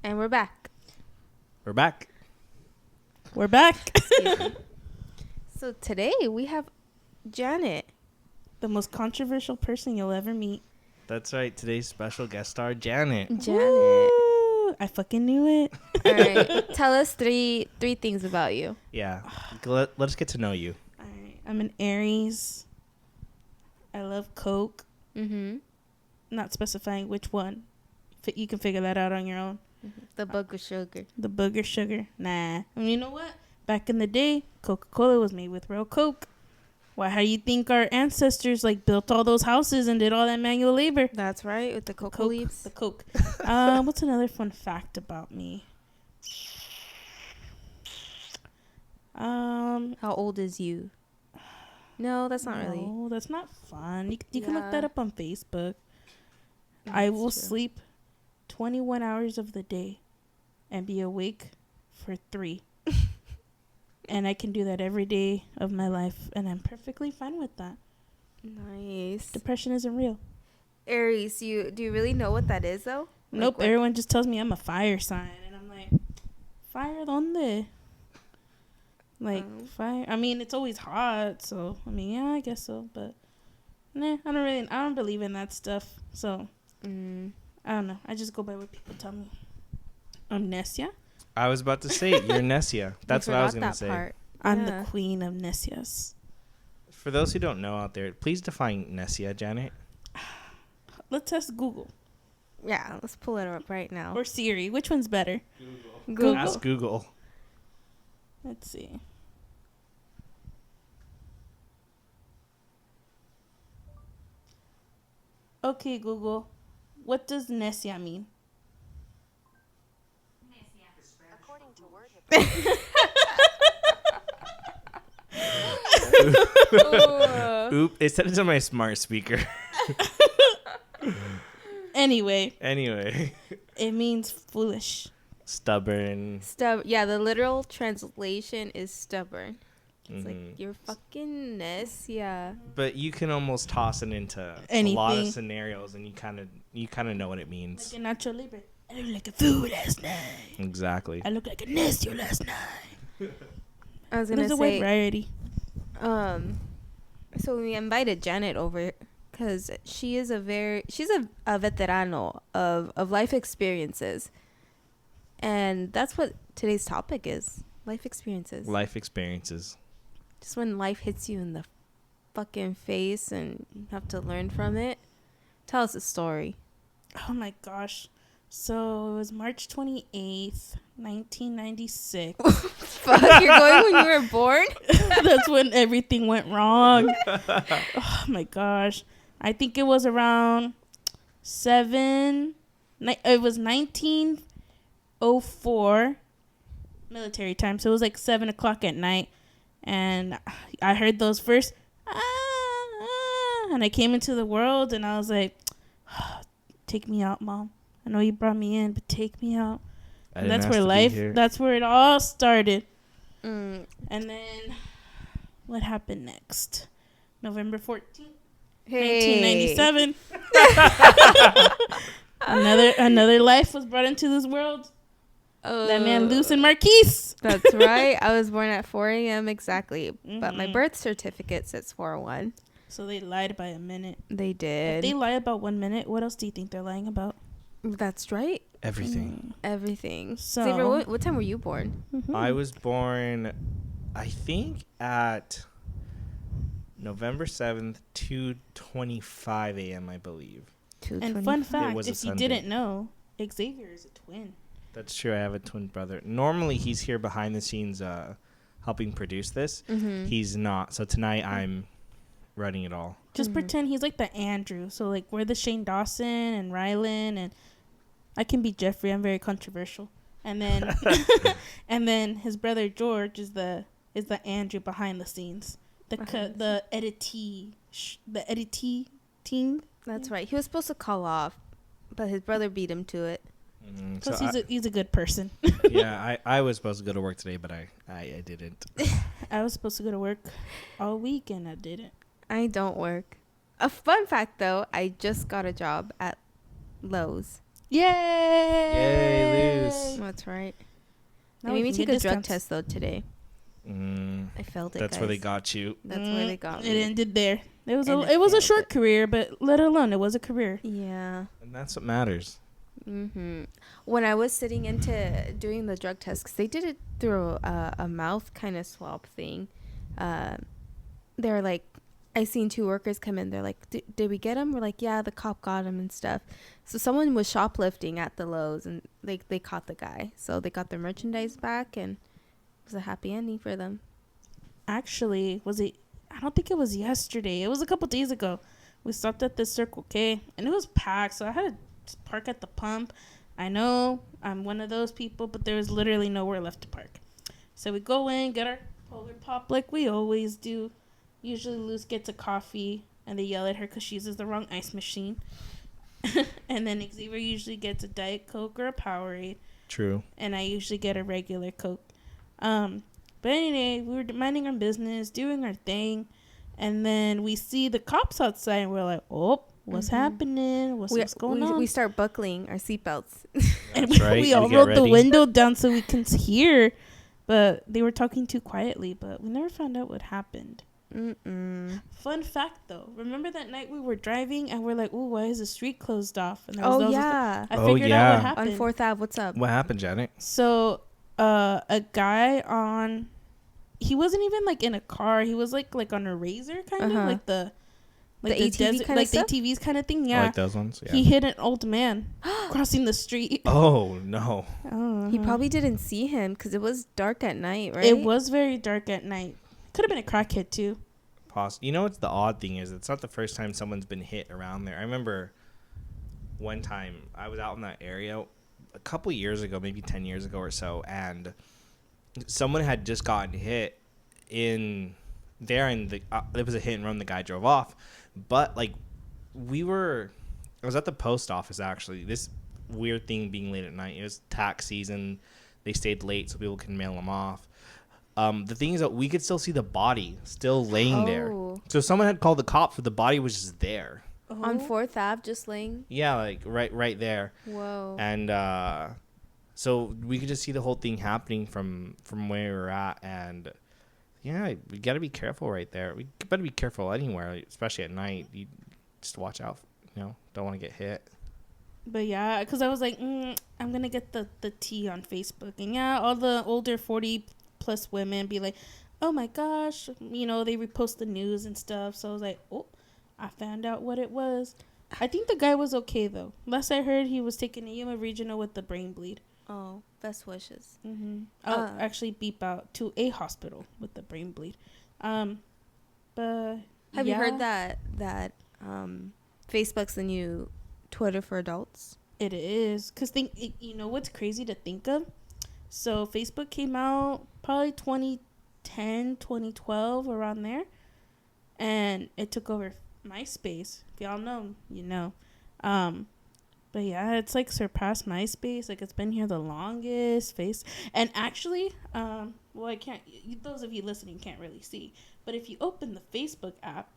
And we're back. We're back. We're back. So today we have Janet. The most controversial person you'll ever meet. That's right. Today's special guest star, Janet. Janet. Woo! I fucking knew it. All right. Tell us three things about you. Yeah. Let us get to know you. All right. I'm an Aries. I love Coke. Mm-hmm. Not specifying which one. You can figure that out on your own. The booger sugar. The booger sugar. Nah. And you know what? Back in the day, Coca-Cola was made with real Coke. Why? How do you think our ancestors built all those houses and did all that manual labor? That's right. With the cocoa leaves. The Coke. What's another fun fact about me? How old is you? No, that's not really. No, that's not fun. You can look Yeah. that up on Facebook. I will That's true. sleep 21 hours of the day and be awake for 3. And I can do that every day of my life, and I'm perfectly fine with that. Nice. Depression isn't real. Aries, do you really know what that is though? Nope, What- everyone just tells me I'm a fire sign, and I'm like, fire donde? Fire. I mean, it's always hot, so I mean, yeah, I guess so, but nah, I don't believe in that stuff. So I don't know. I just go by what people tell me. Amnesia. I was about to say, you're Nessia. That's what I was going to say. Part. I'm Yeah. the queen of Nessias. For those who don't know out there, please define Nessia, Janet. Let's test Google Yeah, let's pull it up right now. or Siri. Which one's better? Google. Ask Google. Let's see. Okay, Google. What does Nessia mean? According to Word, Oop, it said it to my smart speaker. Anyway, Anyway, it means foolish. stubborn. Yeah, the literal translation is stubborn. It's Mhm. like you're fucking Nessia. But you can almost toss it into a lot Anything. of scenarios, and you kind of know what it means. Like a Nacho Libre. I look like a fool last night. Exactly. I look like a Nessia last night. I was gonna There's a wide say, variety. so we invited Janet over because she's a veterano of life experiences, and that's what today's topic is: life experiences. Life experiences. Just when life hits you in the fucking face and you have to learn from it. Tell us a story. Oh my gosh. So it was March 28th, 1996. Fuck, you're going when you were born? That's when everything went wrong. Oh my gosh. I think it was around it was 1904 military time. So it was like 7 o'clock at night. And I heard those first, and I came into the world and I was like, take me out, Mom. I know you brought me in, but take me out. And that's where that's where it all started. And then what happened next? November 14th, 1997. Another life was brought into this world. That man, Lucien Marquise. That's right. I was born at 4 a.m. exactly. But my Mhm. birth certificate says 4:01. So they lied by a minute. They If did. they lie about 1 minute, what else do you think they're lying about? That's right. Everything. Everything. So- Xavier, what time were you born? I was born, I think, at November 7th, 2:25 a.m., I believe. And fun fact, was a if you Sunday. didn't know, Xavier is a twin. That's true. I have a twin brother. Normally, he's here behind the scenes helping produce this. Mm-hmm. He's not. So tonight, I'm running it all. Just pretend he's like the Andrew. So like we're the Shane Dawson and Rylan, and I can be Jeffrey. I'm very controversial. And then and then his brother George is the Andrew behind the scenes. The editee team. That's right. He was supposed to call off, but his brother beat him to it. Plus he's a good person. Yeah, I was supposed to go to work today, but I didn't. I was supposed to go to work all week and I didn't. I don't work. A fun fact, though, I just got a job at Lowe's. Yay! lose. That's right. They Now made we me can take get a drug discounts. test though today. I failed it. That's guys. where they got you. That's where they got It me. ended there. It was And it was a failed short it. career, but let alone it was a career. Yeah. And that's what matters. When I was sitting into doing the drug test, because they did it through a mouth kind of swab thing, they're like, I seen 2 workers come in. They're like, did we get him? We're like, yeah, the cop got him and stuff. So someone was shoplifting at the Lowe's, and they caught the guy. So they got their merchandise back, and it was a happy ending for them. Actually, I don't think it was yesterday. It was a couple days ago. We stopped at this Circle K, and it was packed, so I had to park at the pump. I know I'm one of those people, but there was literally nowhere left to park. So we go in, get our Polar Pop like we always do. Usually Luz gets a coffee, and they yell at her because she uses the wrong ice machine. And then Xavier usually gets a Diet Coke or a Powerade. True. And I usually get a regular Coke. But anyway, we were minding our business, doing our thing. And then we see the cops outside, and we're like, oh, what's happening? What's going on? We start buckling our seatbelts. And That's right. we all get rolled the ready. window down so we can hear. But they were talking too quietly, but we never found out what happened. Fun fact, though. Remember that night we were driving, and we're like, ooh, why is the street closed off? And Oh, yeah. I figured out what happened. On 4th Ave, what's up? What happened, Janet? So, a guy he wasn't even like in a car. He was like on a Razor kind of like the ATV kind of stuff? the ATVs kind of thing. Oh, Yeah, like those ones? Yeah. he hit an old man crossing the street. Oh, no. He probably didn't see him because it was dark at night, right? It was very dark at night. Could have been a crackhead too. You know what's the odd thing is? It's not the first time someone's been hit around there. I remember one time I was out in that area a couple years ago, maybe 10 years ago or so, and someone had just gotten hit in there, and it was a hit and run. The guy drove off, but like I was at the post office actually. This weird thing being late at night. It was tax season. They stayed late so people can mail them off. The thing is that we could still see the body still laying there. So someone had called the cops, but the body was just there. On 4th Ave, just laying? Yeah, like right there. Whoa. And so we could just see the whole thing happening from where we were at. And yeah, we got to be careful right there. We better be careful anywhere, especially at night. You just watch out, don't want to get hit. But yeah, because I was like, I'm going to get the tea on Facebook. And yeah, all the older 40-plus women be like, oh my gosh, they repost the news and stuff. So I was like, oh, I found out what it was. I think the guy was okay, though. Last I heard, he was taking a Yuma Regional with the brain bleed. Oh, best wishes. I'll actually beep out to a hospital with the brain bleed. But have you heard that Facebook's the new Twitter for adults? It is. Because you know what's crazy to think of? So Facebook came out probably 2010, 2012, around there. And it took over MySpace. If y'all know, you know. But yeah, it's like surpassed MySpace. Like, it's been here the longest. And actually, well, I can't, those of you listening can't really see, but if you open the Facebook app,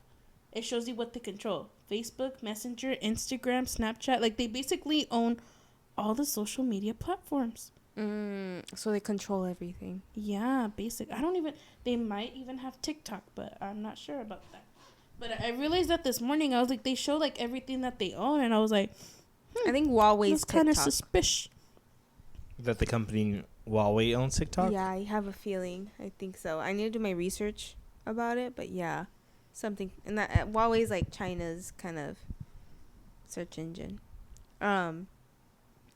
it shows you what they control. Facebook, Messenger, Instagram, Snapchat. Like, they basically own all the social media platforms. So they control everything. Yeah, they might even have TikTok, but I'm not sure about that. But I realized that this morning. I was like, they show like everything that they own, and I was like, I think Huawei's kind of TikTok. suspicious. That the company Huawei owns TikTok? Yeah, I have a feeling. I think so. I need to do my research about it, but yeah, something. And that Huawei's like China's kind of search engine. What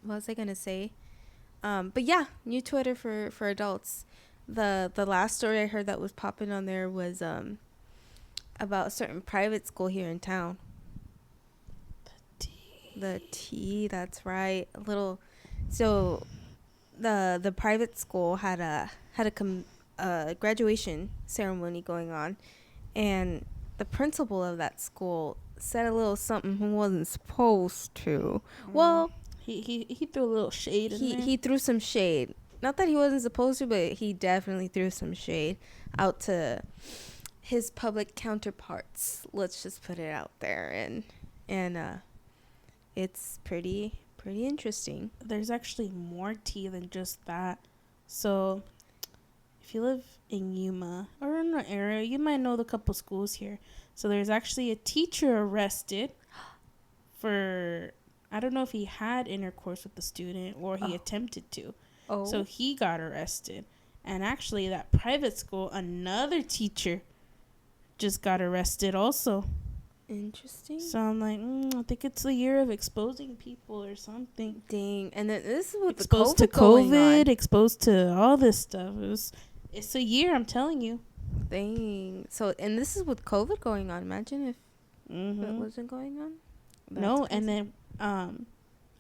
was I gonna say? But yeah, new Twitter for adults. The last story I heard that was popping on there was about a certain private school here in town. The T, that's right. So the private school had a graduation ceremony going on, and the principal of that school said a little something he wasn't supposed to. Well, he threw a little shade in there. He threw some shade. Not that he wasn't supposed to, but he definitely threw some shade out to his public counterparts. Let's just put it out there, and it's pretty Pretty interesting. There's actually more tea than just that. So, if you live in Yuma or in the area, you might know the couple schools here. So, there's actually a teacher arrested for, I don't know if he had intercourse with the student or he attempted to. Oh. So, he got arrested. And actually, that private school, another teacher just got arrested also. Interesting. So I'm like, I think it's the year of exposing people or something. Dang. And then this is with Exposed the to COVID, exposed to all this stuff. It's a year, I'm telling you. Dang. So, and this is with COVID going on. Imagine if it wasn't going on. No, crazy. And then I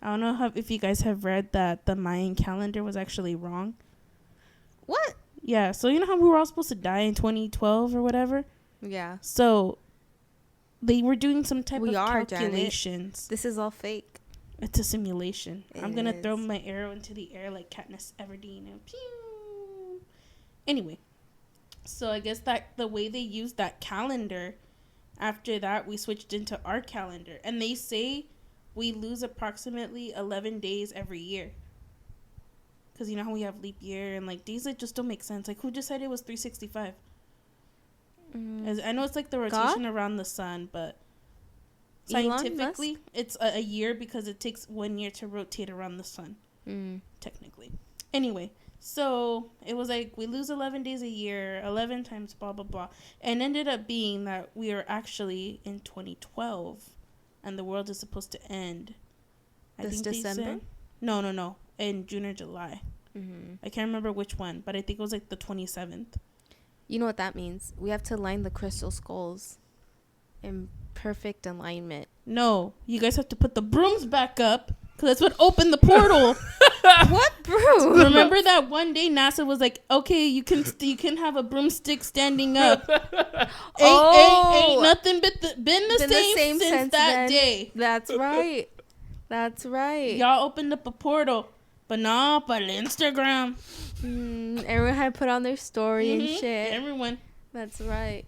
don't know if you guys have read that the Mayan calendar was actually wrong. What? Yeah. So you know how we were all supposed to die in 2012 or whatever? Yeah. So they were doing some type of Janet. calculations. This is all fake. It's a simulation. I'm going to throw my arrow into the air like Katniss Everdeen and pew. Anyway, so I guess that the way they used that calendar, after that we switched into our calendar. And they say we lose approximately 11 days every year. Because you know how we have leap year and like days that just don't make sense. Like who just said it was 365? I know it's like the rotation around the sun, but scientifically it's a year because it takes 1 year to rotate around the sun, technically. Anyway, so it was like we lose 11 days a year, 11 times blah, blah, blah. And ended up being that we are actually in 2012 and the world is supposed to end. This December? No. In June or July. I can't remember which one, but I think it was like the 27th. You know what that means? We have to line the crystal skulls in perfect alignment. No, you guys have to put the brooms back up because that's what opened the portal. What broom? Remember that one day NASA was like, okay, you can have a broomstick standing up. Ain't nothing been the same since that day. That's right. That's right. Y'all opened up a portal. But no, para Instagram. Everyone had put on their story and shit. Everyone. That's right.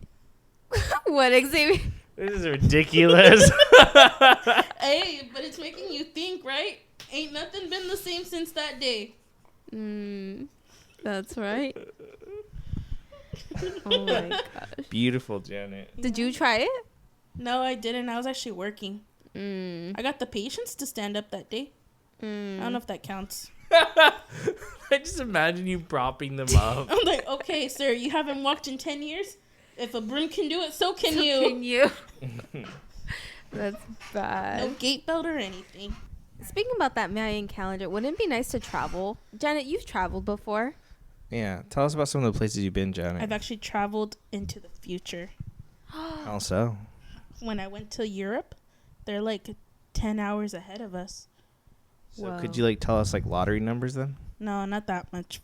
What, Xavier? This is ridiculous. Hey, but it's making you think, right? Ain't nothing been the same since that day. That's right. Oh my gosh. Beautiful, Janet. Did you try it? No, I didn't. I was actually working. I got the patience to stand up that day. I don't know if that counts. I just imagine you propping them up. I'm like, okay, sir, you haven't walked in 10 years? If a broom can do it, so can you. Can you? That's bad. No gate belt or anything. Speaking about that Mayan calendar, wouldn't it be nice to travel? Janet, you've traveled before. Yeah. Tell us about some of the places you've been, Janet. I've actually traveled into the future. How so? When I went to Europe, they're like 10 hours ahead of us. So could you like tell us like lottery numbers then? No, not that much.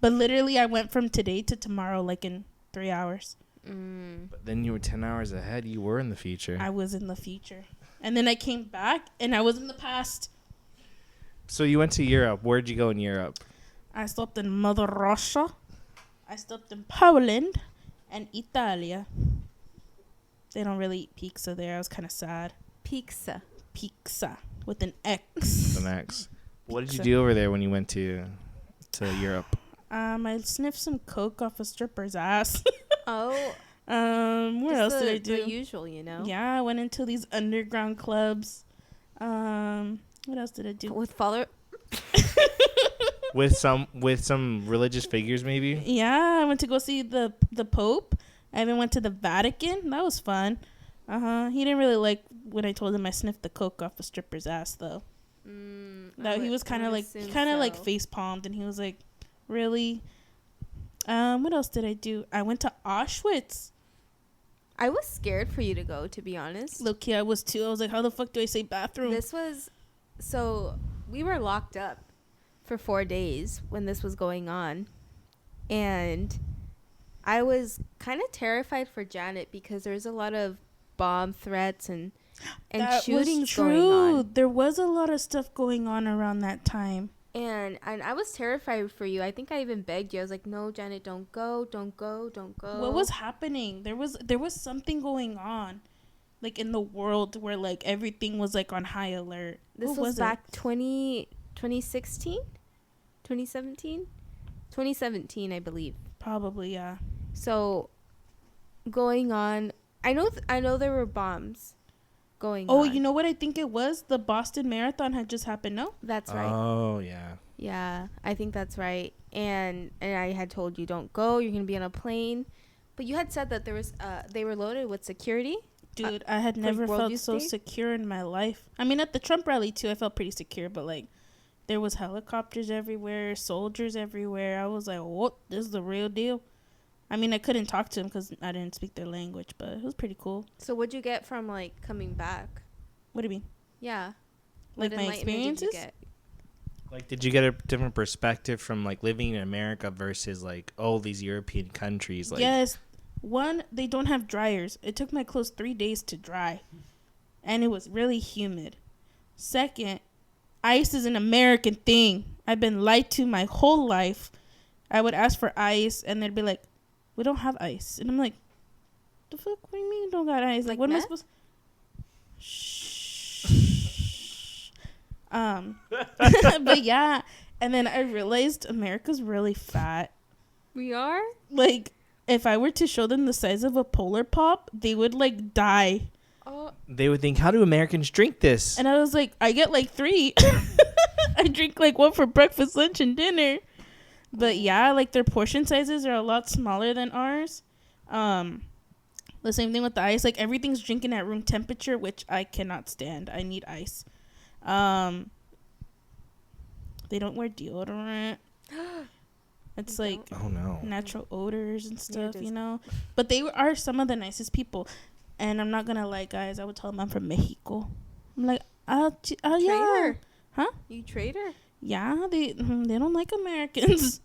But literally I went from today to tomorrow like in 3 hours. But then you were 10 hours ahead. You were in the future. I was in the future. And then I came back and I was in the past. So you went to Europe. Where'd you go in Europe? I stopped in Mother Russia. I stopped in Poland and Italia. They don't really eat pizza there. I was kind of sad. Pizza. Pizza with an X. An X. What did you do over there when you went to Europe? I sniffed some coke off a stripper's ass. Oh. What else did I do? The usual, you know. Yeah, I went into these underground clubs. What else did I do? With follower. with some religious figures, maybe. Yeah, I went to go see the Pope. I even went to the Vatican. That was fun. He didn't really like when I told him I sniffed the coke off a stripper's ass, though. He was kind of like face palmed, and he was like, "Really?" What else did I do? I went to Auschwitz. I was scared for you to go, to be honest. Look, yeah, I was too. I was like, "How the fuck do I say bathroom?" So we were locked up for 4 days when this was going on, and I was kind of terrified for Janet because there's a lot of bomb threats and shootings going on. There was a lot of stuff going on around that time. And I was terrified for you. I think I even begged you. I was like, "No, Janet, don't go, don't go, don't go." What was happening? There was something going on. like in the world where like everything was like on high alert. This was back 2016, 2017, 2017, I believe. Probably, yeah. So, going on, I know there were bombs going on. Oh, you know what I think it was? The Boston Marathon had just happened, no? That's right. Oh, yeah. Yeah, I think that's right. And I had told you, don't go, you're going to be on a plane. But you had said that there was they were loaded with security. Dude, I had never felt so secure in my life. I mean, at the Trump rally, too, I felt pretty secure. But, like, there was helicopters everywhere, soldiers everywhere. I was like, what? This is the real deal? I mean, I couldn't talk to them because I didn't speak their language. But it was pretty cool. So what'd you get from, like, coming back? What do you mean? Yeah. Like, my experiences? Like, did you get a different perspective from, like, living in America versus, like, these European countries? Like, yes. One, they don't have dryers. It took my clothes 3 days to dry. And it was really humid. Second, ice is an American thing. I've been lied to my whole life. I would ask for ice, and they'd be like, we don't have ice. And I'm like, the fuck? What do you mean you don't got ice? Like what am I supposed to... Shh. But yeah. And then I realized America's really fat. We are? Like... If I were to show them the size of a Polar Pop, they would, like, die. Oh. They would think, how do Americans drink this? And I was like, I get, like, 3. I drink, like, 1 for breakfast, lunch, and dinner. But, yeah, like, their portion sizes are a lot smaller than ours. The same thing with the ice. Like, everything's drinking at room temperature, which I cannot stand. I need ice. They don't wear deodorant. It's like natural odors and stuff, you know. But they are some of the nicest people. And I'm not going to lie, guys. I would tell them I'm from Mexico. I'm like, yeah. Huh? You traitor? Yeah, they don't like Americans.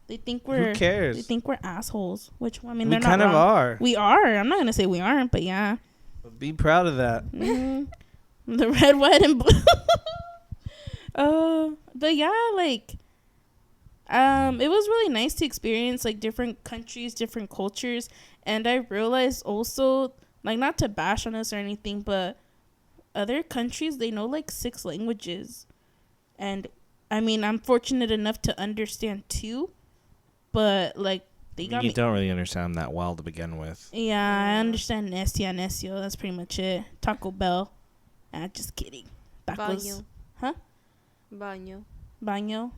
They think we're... Who cares? They think we're assholes. Which, I mean, we they're not wrong. We kind of are. We are. I'm not going to say we aren't, but yeah. But be proud of that. Mm-hmm. The red, white, and blue. But yeah, like... it was really nice to experience like different countries, different cultures, and I realized also, like, not to bash on us or anything, but other countries, they know like 6 languages, and I mean, I'm fortunate enough to understand 2, but like they got you don't really understand that well to begin with. Yeah, I understand necio. That's pretty much it. Taco Bell. Just kidding. Tacos. Baño. Huh? Baño. Baño,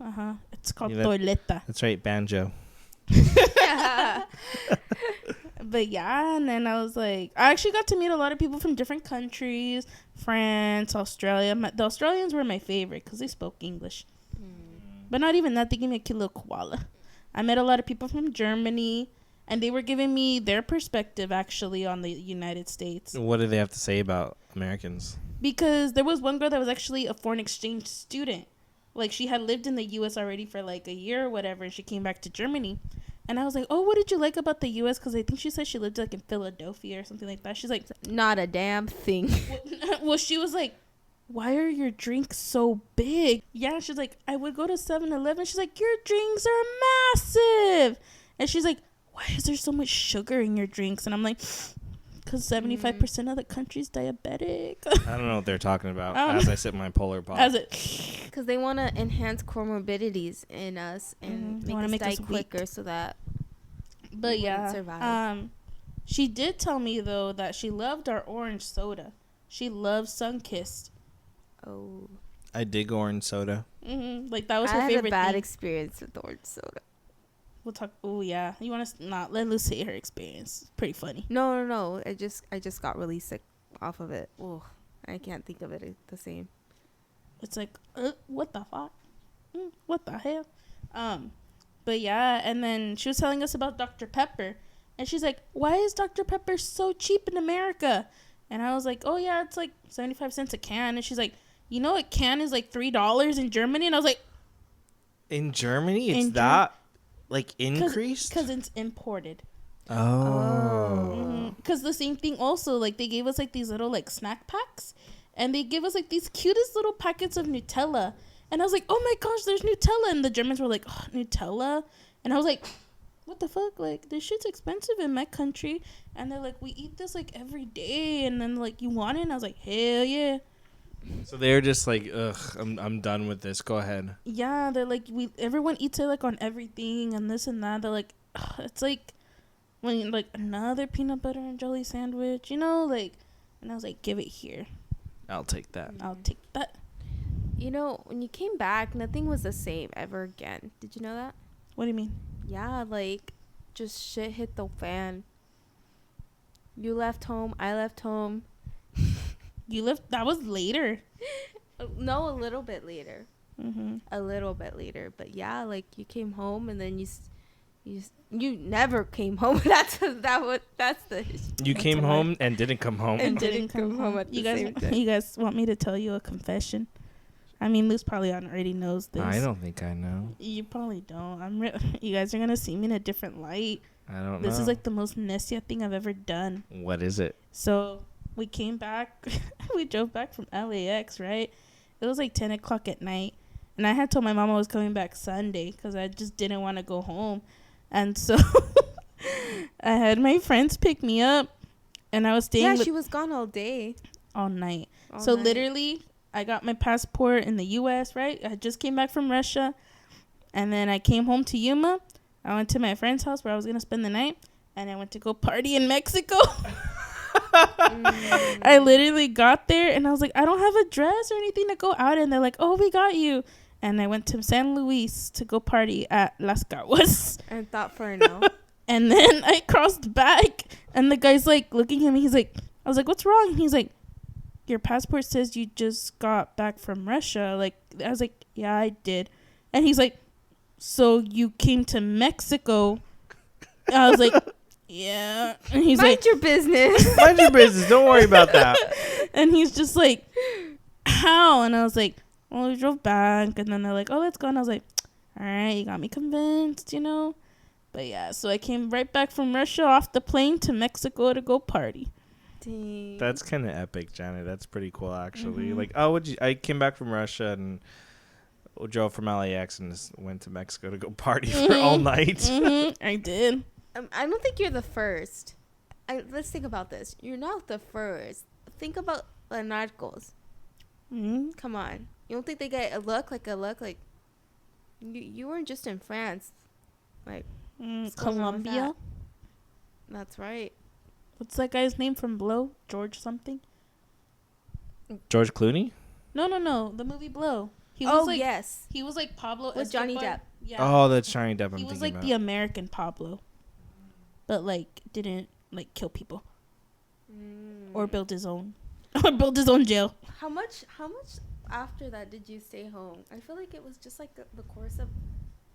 it's called toileta. That's right, banjo. But yeah, and then I was like, I actually got to meet a lot of people from different countries, France, Australia. The Australians were my favorite because they spoke English. But not even that, they gave me a cute little koala. I met a lot of people from Germany, and they were giving me their perspective actually on the United States. What did they have to say about Americans? Because there was one girl that was actually a foreign exchange student. Like, she had lived in the U.S. already for, like, a year or whatever, and she came back to Germany. And I was like, oh, what did you like about the U.S.? Because I think she said she lived, like, in Philadelphia or something like that. She's like... Not a damn thing. Well, she was like, why are your drinks so big? Yeah, she's like, I would go to 7-Eleven. She's like, your drinks are massive. And she's like, why is there so much sugar in your drinks? And I'm like... Because 75% of the country's diabetic. I don't know what they're talking about as I sip my Polar Pop. Because they want to enhance comorbidities in us and make us die quicker so that we wouldn't survive. She did tell me, though, that she loved our orange soda. She loves Sunkist. Oh. I dig orange soda. Like, that was her favorite thing. I had a bad experience with orange soda. We'll talk. Oh yeah, you want to not let Lucy say her experience? It's pretty funny. No. I just got really sick off of it. Oh, I can't think of it the same. It's like, what the fuck? What the hell? But yeah, and then she was telling us about Dr. Pepper, and she's like, why is Dr. Pepper so cheap in America? And I was like, oh yeah, it's like 75 cents a can. And she's like, you know, a can is like $3 in Germany. And I was like, in Germany, it's that. Like, increased? Because it's imported. Oh. Because the same thing also, like, they gave us, like, these little, like, snack packs. And they gave us, like, these cutest little packets of Nutella. And I was like, oh, my gosh, there's Nutella. And the Germans were like, oh, Nutella? And I was like, what the fuck? Like, this shit's expensive in my country. And they're like, we eat this, like, every day. And then, like, you want it? And I was like, hell yeah. So they're just like, ugh, I'm done with this. Go ahead. Yeah, they're like, everyone eats it, like, on everything and this and that. They're like, ugh, it's like, when, like, another peanut butter and jelly sandwich, you know? Like, and I was like, give it here. I'll take that. I'll take that. You know, when you came back, nothing was the same ever again. Did you know that? What do you mean? Yeah, like, just shit hit the fan. You left home. I left home. You left? That was later. No, a little bit later. Mm-hmm. A little bit later. But yeah, like, you came home and then you never came home. That's the You came home and didn't come home. and didn't come home at the same time. You guys want me to tell you a confession? I mean, Luz probably already knows this. I don't think I know. You probably don't. You guys are gonna see me in a different light. I don't know. This is like the most Nesia thing I've ever done. What is it? So we came back. We drove back from LAX, right? It was like 10 o'clock at night. And I had told my mom I was coming back Sunday because I just didn't want to go home. And so I had my friends pick me up. And I was staying Yeah, she was gone all day. all night. All So night. literally, I got my passport in the U.S., right? I just came back from Russia. And then I came home to Yuma. I went to my friend's house where I was going to spend the night. And I went to go party in Mexico. I literally got there and I was like, I don't have a dress or anything to go out in. They're like, oh, we got you. And I went to San Luis to go party at Las Caguas. And thought for no. And then I crossed back and the guy's like looking at me. He's like, I was like, what's wrong? And he's like, your passport says you just got back from Russia. Like, I was like, yeah, I did. And he's like, so you came to Mexico? I was like, yeah. And he's Mind like, your business. Mind your business. Don't worry about that. and he's just like, how? And I was like, well, we drove back. And then they're like, oh, let's go. And I was like, all right, you got me convinced, you know? But yeah, so I came right back from Russia off the plane to Mexico to go party. Dang. That's kind of epic, Janet. That's pretty cool, actually. Mhm. Like, oh, I came back from Russia and drove from LAX and just went to Mexico to go party for all night. Mm-hmm. I did. I don't think you're the first. Let's think about this. You're not the first. Think about the narcos. Mm-hmm. Come on. You don't think they get a look like you weren't just in France. Like, what's going on with Colombia. that's right. What's that guy's name from Blow? George something? George Clooney? No. The movie Blow. He was Oh, like, yes. He was like Pablo With Johnny Escobar. Depp. Yeah. Oh, that's Johnny Depp. I'm he was thinking like about. the American Pablo, but like didn't like kill people or build his own jail. How much after that did you stay home? I feel like it was just like the course of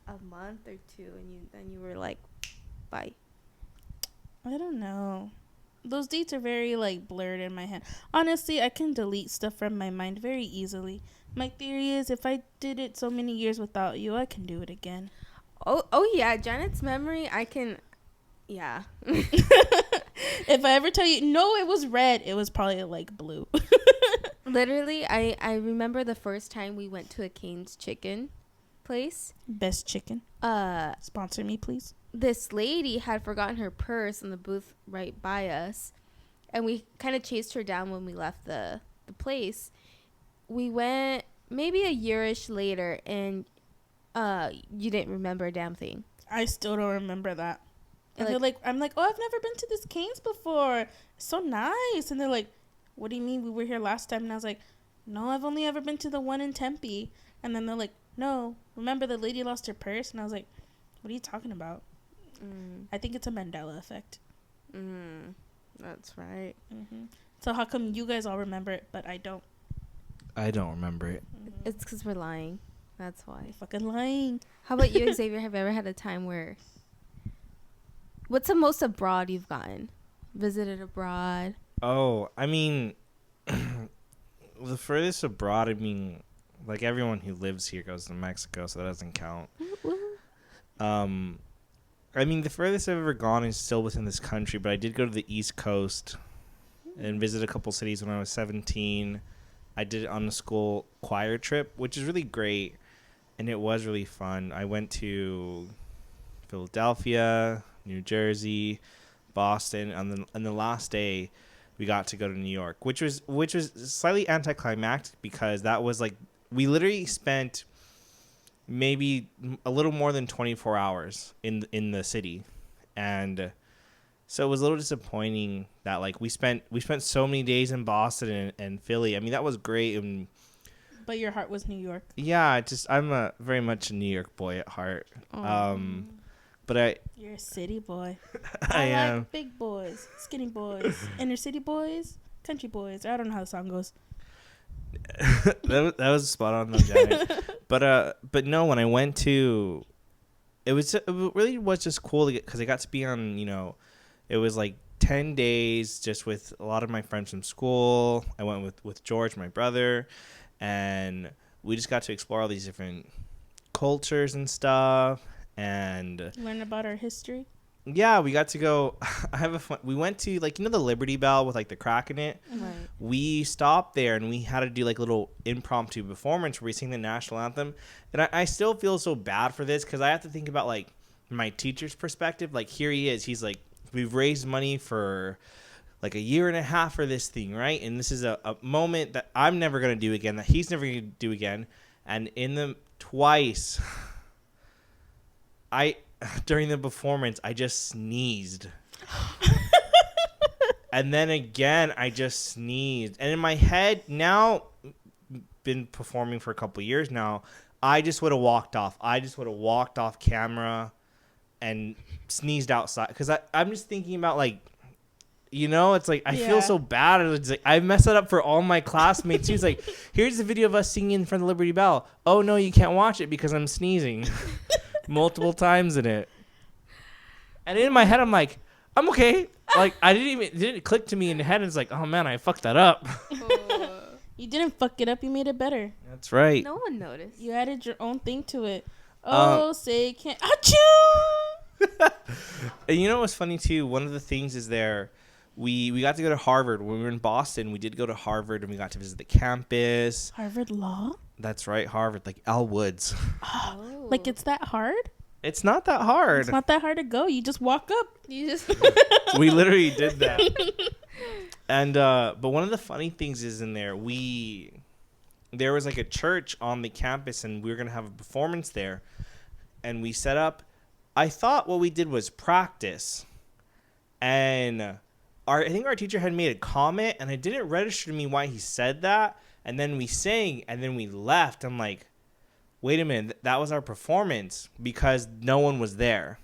a month or two, and then you were like, bye. I don't know. Those dates are very like blurred in my head. Honestly, I can delete stuff from my mind very easily. My theory is if I did it so many years without you, I can do it again. Oh yeah, Janet's memory, I can, yeah. If I ever tell you, no, it was red, it was probably like blue. Literally, I remember the first time we went to a Cane's Chicken place. Best chicken. Sponsor me, please. This lady had forgotten her purse in the booth right by us, and we kind of chased her down when we left the place. We went maybe a yearish later, and you didn't remember a damn thing. I still don't remember that. And Like- they're like, I'm like, oh, I've never been to this Cane's before. It's so nice. And they're like, what do you mean? We were here last time. And I was like, no, I've only ever been to the one in Tempe. And then they're like, no, remember the lady lost her purse? And I was like, what are you talking about? I think it's a Mandela effect. That's right. Mm-hmm. So how come you guys all remember it, but I don't? I don't remember it. It's because we're lying. That's why. I'm fucking lying. How about you, Xavier? Have you ever had a time where... What's the most abroad you've gotten? Visited abroad? Oh, I mean, the furthest abroad, I mean, like everyone who lives here goes to Mexico, so that doesn't count. I mean, the furthest I've ever gone is still within this country, but I did go to the East Coast and visit a couple cities when I was 17. I did it on a school choir trip, which is really great, and it was really fun. I went to Philadelphia, New Jersey, Boston, and then the last day we got to go to New York, which was slightly anticlimactic because that was like we literally spent maybe a little more than 24 hours in the city, and so it was a little disappointing that like we spent so many days in Boston and Philly. I mean, that was great, but your heart was New York. Yeah, I'm a very much a New York boy at heart. But you're a city boy. I am. Like big boys, skinny boys, inner city boys, country boys. I don't know how the song goes. that was spot on though, Janet. But no, when I went to, it really was just cool because I got to be on, it was like 10 days just with a lot of my friends from school. I went with George, my brother, and we just got to explore all these different cultures and stuff. And learn about our history. Yeah, we got to go. We went to like the Liberty Bell with like the crack in it. Right. We stopped there and we had to do like a little impromptu performance where we sing the national anthem. And I still feel so bad for this because I have to think about like my teacher's perspective. Like here he is. He's like, we've raised money for like a year and a half for this thing, right? And this is a moment that I'm never gonna do again, that he's never gonna do again. And in the twice. During the performance, I just sneezed. And then again, I just sneezed. And in my head, now, been performing for a couple of years now, I just would have walked off. I just would have walked off camera and sneezed outside. Because I'm just thinking about, like, it's like I feel so bad. It's like I messed it up for all my classmates. He's like, here's the video of us singing in front of the Liberty Bell. Oh, no, you can't watch it because I'm sneezing. Multiple times in it. And in my head I'm like, I'm okay. Like it didn't click to me in the head. It's like, oh man, I fucked that up. You didn't fuck it up, you made it better. That's right. No one noticed. You added your own thing to it. Say can't achoo. And you know what's funny too? One of the things is we got to go to Harvard. When we were in Boston, we did go to Harvard and we got to visit the campus. Harvard Law? That's right, Harvard, like Al Woods. Oh. Like it's that hard? It's not that hard. It's not that hard to go. You just walk up. We literally did that. And but one of the funny things is in there was like a church on the campus and we were gonna have a performance there, and we set up. I thought what we did was practice, and I think our teacher had made a comment, and it didn't register to me why he said that. And then we sang, and then we left. I'm like, wait a minute, that was our performance because no one was there.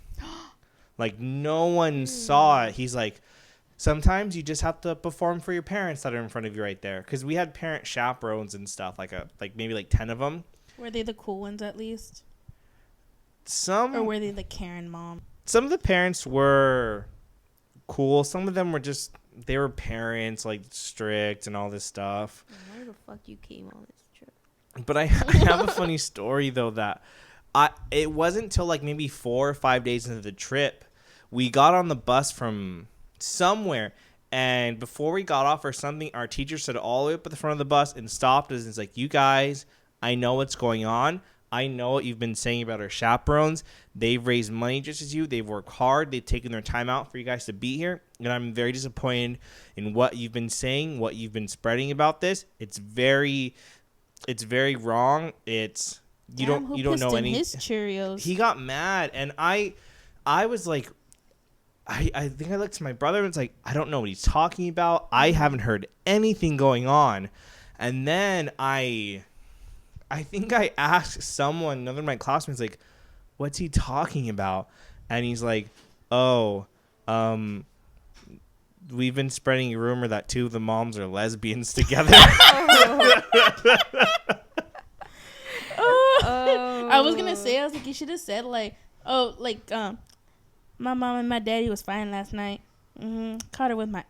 Like, no one saw it. He's like, sometimes you just have to perform for your parents that are in front of you right there. Because we had parent chaperones and stuff, like maybe 10 of them. Were they the cool ones at least? Or were they the Karen mom? Some of the parents were cool. Some of them were just... They were parents, like, strict and all this stuff. Why the fuck you came on this trip? But I have a funny story, though, that it wasn't until, like, maybe 4 or 5 days into the trip, we got on the bus from somewhere, and before we got off or something, our teacher stood all the way up at the front of the bus and stopped us and was like, you guys, I know what's going on. I know what you've been saying about our chaperones. They've raised money just as you. They've worked hard. They've taken their time out for you guys to be here. And I'm very disappointed in what you've been saying, what you've been spreading about this. It's very wrong. You don't know any. His Cheerios. He got mad, and I was like, I think I looked to my brother and was like, I don't know what he's talking about. I haven't heard anything going on. And then I think I asked someone, another of my classmates, like, what's he talking about? And he's like, we've been spreading a rumor that 2 of the moms are lesbians together. I was going to say, I was like, you should have said, like, my mom and my daddy was fine last night. Caught her with my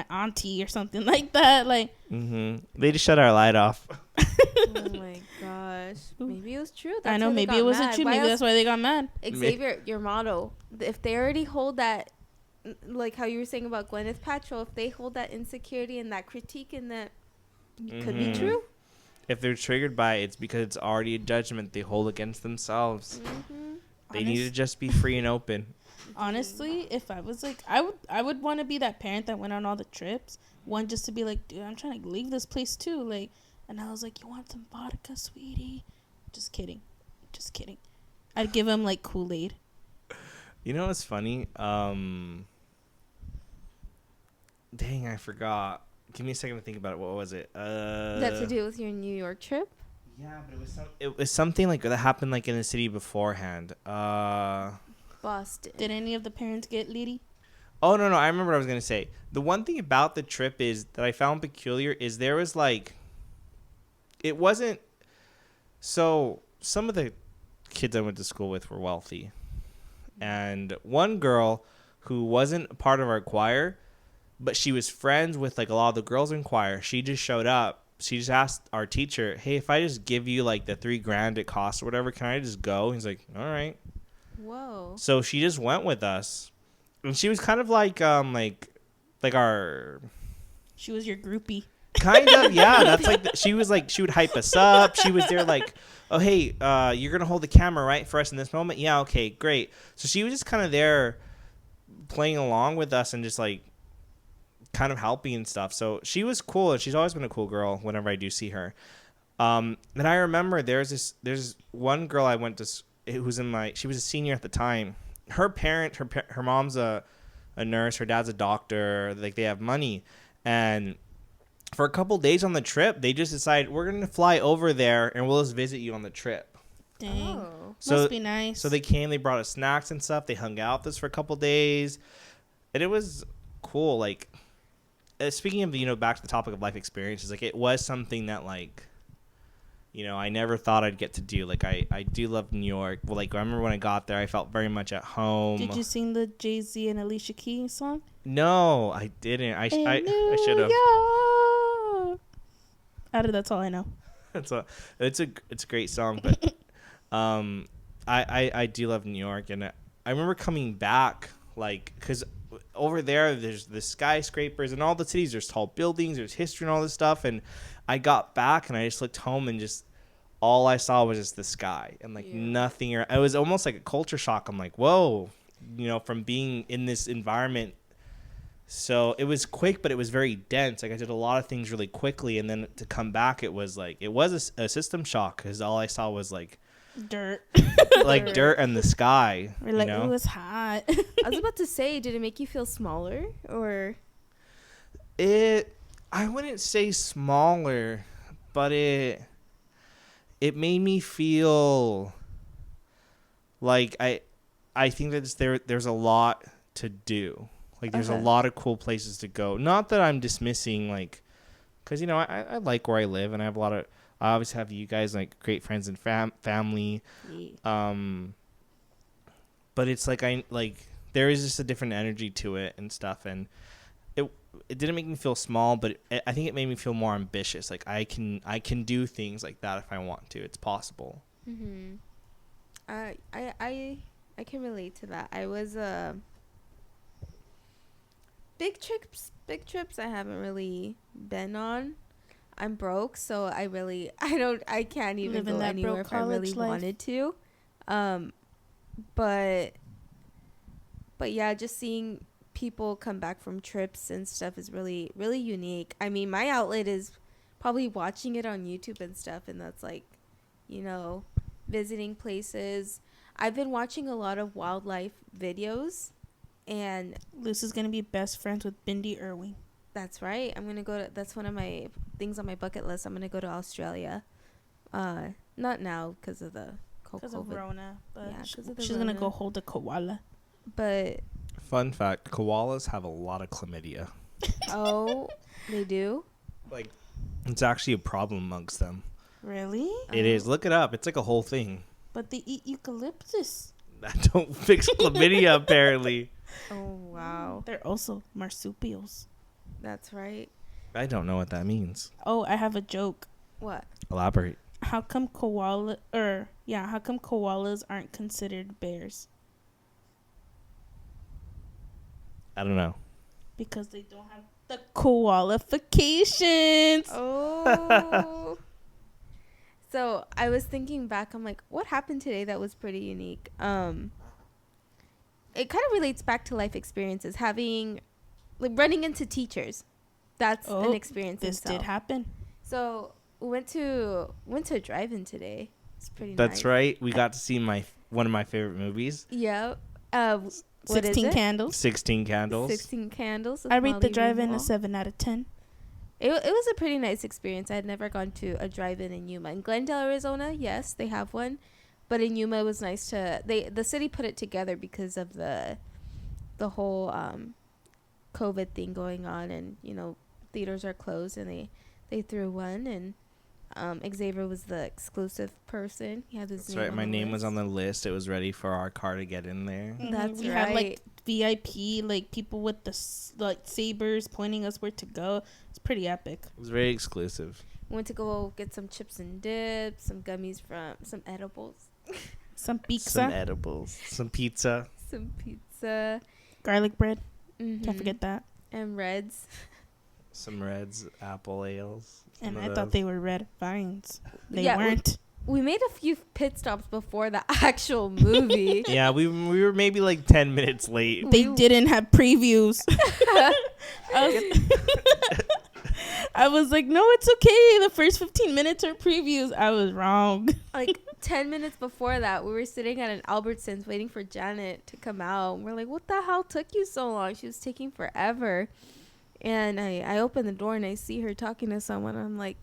auntie or something like that. Like, they just shut our light off. Oh my gosh. Maybe it was true. That's I know, maybe it wasn't true. Maybe that's why they got mad. Xavier, your motto, if they already hold that, like how you were saying about Gwyneth Paltrow, if they hold that insecurity and that critique and that could be true. If they're triggered by it, it's because it's already a judgment they hold against themselves. They need to just be free and open. Honestly, if I was like, I would want to be that parent that went on all the trips. One, just to be like, dude, I'm trying to leave this place too. Like, and I was like, you want some vodka, sweetie? Just kidding. I'd give him like Kool-Aid. You know what's funny? Dang, I forgot. Give me a second to think about it. What was it? That to do with your New York trip? Yeah, but it was something like that happened like in the city beforehand. Boston. Did any of the parents get litty? Oh, no. I remember what I was going to say. The one thing about the trip is that I found peculiar is there was like, it wasn't, so some of the kids I went to school with were wealthy. And one girl who wasn't a part of our choir, but she was friends with like a lot of the girls in choir, she just showed up. She just asked our teacher, hey, if I just give you like the $3,000 it costs or whatever, can I just go? He's like, all right. Whoa. So she just went with us. And she was kind of like our... She was your groupie. Kind of, yeah. That's like, she was like, she would hype us up. She was there like, oh, hey, you're going to hold the camera, right, for us in this moment? Yeah, okay, great. So she was just kind of there playing along with us and just like kind of helping and stuff. So she was cool, and she's always been a cool girl whenever I do see her. And I remember there's one girl I went to, who's she was a senior at the time. Her mom's a nurse, her dad's a doctor, like they have money. And for a couple days on the trip, they just decided we're going to fly over there and we'll just visit you on the trip. Dang. Oh. Must be nice. So they came, they brought us snacks and stuff. They hung out with us for a couple days. And it was cool. Like, speaking of, back to the topic of life experiences, like it was something that like, I never thought I'd get to do. Like, I do love New York. Well, like, I remember when I got there, I felt very much at home. Did you sing the Jay-Z and Alicia Keys song? No, I didn't. I should have. That's all I know. It's a great song, but I do love New York, and I remember coming back, like, because over there's the skyscrapers and all the cities. There's tall buildings, there's history and all this stuff, and I got back and I just looked home and just all I saw was just the sky and like nothing. It was almost like a culture shock. I'm like, whoa, from being in this environment. So it was quick, but it was very dense. Like I did a lot of things really quickly, and then to come back, it was a system shock because all I saw was like dirt, like dirt and the sky. We're like, it was hot. I was about to say, did it make you feel smaller or? I wouldn't say smaller, but it made me feel like I think that there's a lot to do. Like there's a lot of cool places to go. Not that I'm dismissing like, because I like where I live and I obviously have you guys like great friends and family. Yeah. But it's like there is just a different energy to it and stuff, and it didn't make me feel small, but I think it made me feel more ambitious. Like I can do things like that if I want to. It's possible. Mhm. I can relate to that. I was big trips I haven't really been on. I'm broke, so I can't even go anywhere if I really wanted to. But yeah, just seeing people come back from trips and stuff is really, really unique. I mean, my outlet is probably watching it on YouTube and stuff, and that's like, visiting places. I've been watching a lot of wildlife videos, and Luce is gonna be best friends with Bindi Irving. That's right. I'm gonna go to. That's one of my things on my bucket list. I'm gonna go to Australia. Not now because of the COVID. Because of Rona, but yeah, she's Rona. Gonna go hold a koala. But fun fact: koalas have a lot of chlamydia. Oh, they do. Like, it's actually a problem amongst them. Really? It is. Look it up. It's like a whole thing. But they eat eucalyptus. That don't fix chlamydia, apparently. Oh wow. They're also marsupials. That's right. I don't know what that means. Oh, I have a joke. What? Elaborate. How come koalas aren't considered bears? I don't know. Because they don't have the qualifications. Oh. So I was thinking back. I'm like, what happened today that was pretty unique? It kind of relates back to life experiences, having like running into teachers. That's an experience. This did happen. So went to a drive-in today. It's pretty nice. That's right. We got to see one of my favorite movies. Yeah. 16 Candles. 16 Candles. 16 Candles. I rate the drive-in a 7 out of 10. It was a pretty nice experience. I had never gone to a drive-in in Yuma. In Glendale, Arizona, yes, they have one. But in Yuma, it was nice to... The city put it together because of the whole COVID thing going on. And, you know, theaters are closed. And they threw one. And Xavier was the exclusive person. He had his name right. on My the name list. was on the list. It was ready for our car to get in there. That's we right. had like VIP, like people with the like sabers pointing us where to go. It's pretty epic. It was very exclusive. Went to go get some chips and dips, some gummies from some edibles. Some pizza. Some edibles. Some pizza. Some pizza. Garlic bread. Mm-hmm. Can't forget that. And Reds. Some Reds, apple ales. And I thought they were red vines. They Yeah, weren't. We made a few pit stops before the actual movie. Yeah, we were maybe like 10 minutes late. They didn't have previews. I was like, no, it's okay. The first 15 minutes are previews. I was wrong. Like 10 minutes before that, we were sitting at an Albertsons waiting for Janet to come out. And we're like, what the hell took you so long? She was taking forever. And I open the door and I see her talking to someone. I'm like,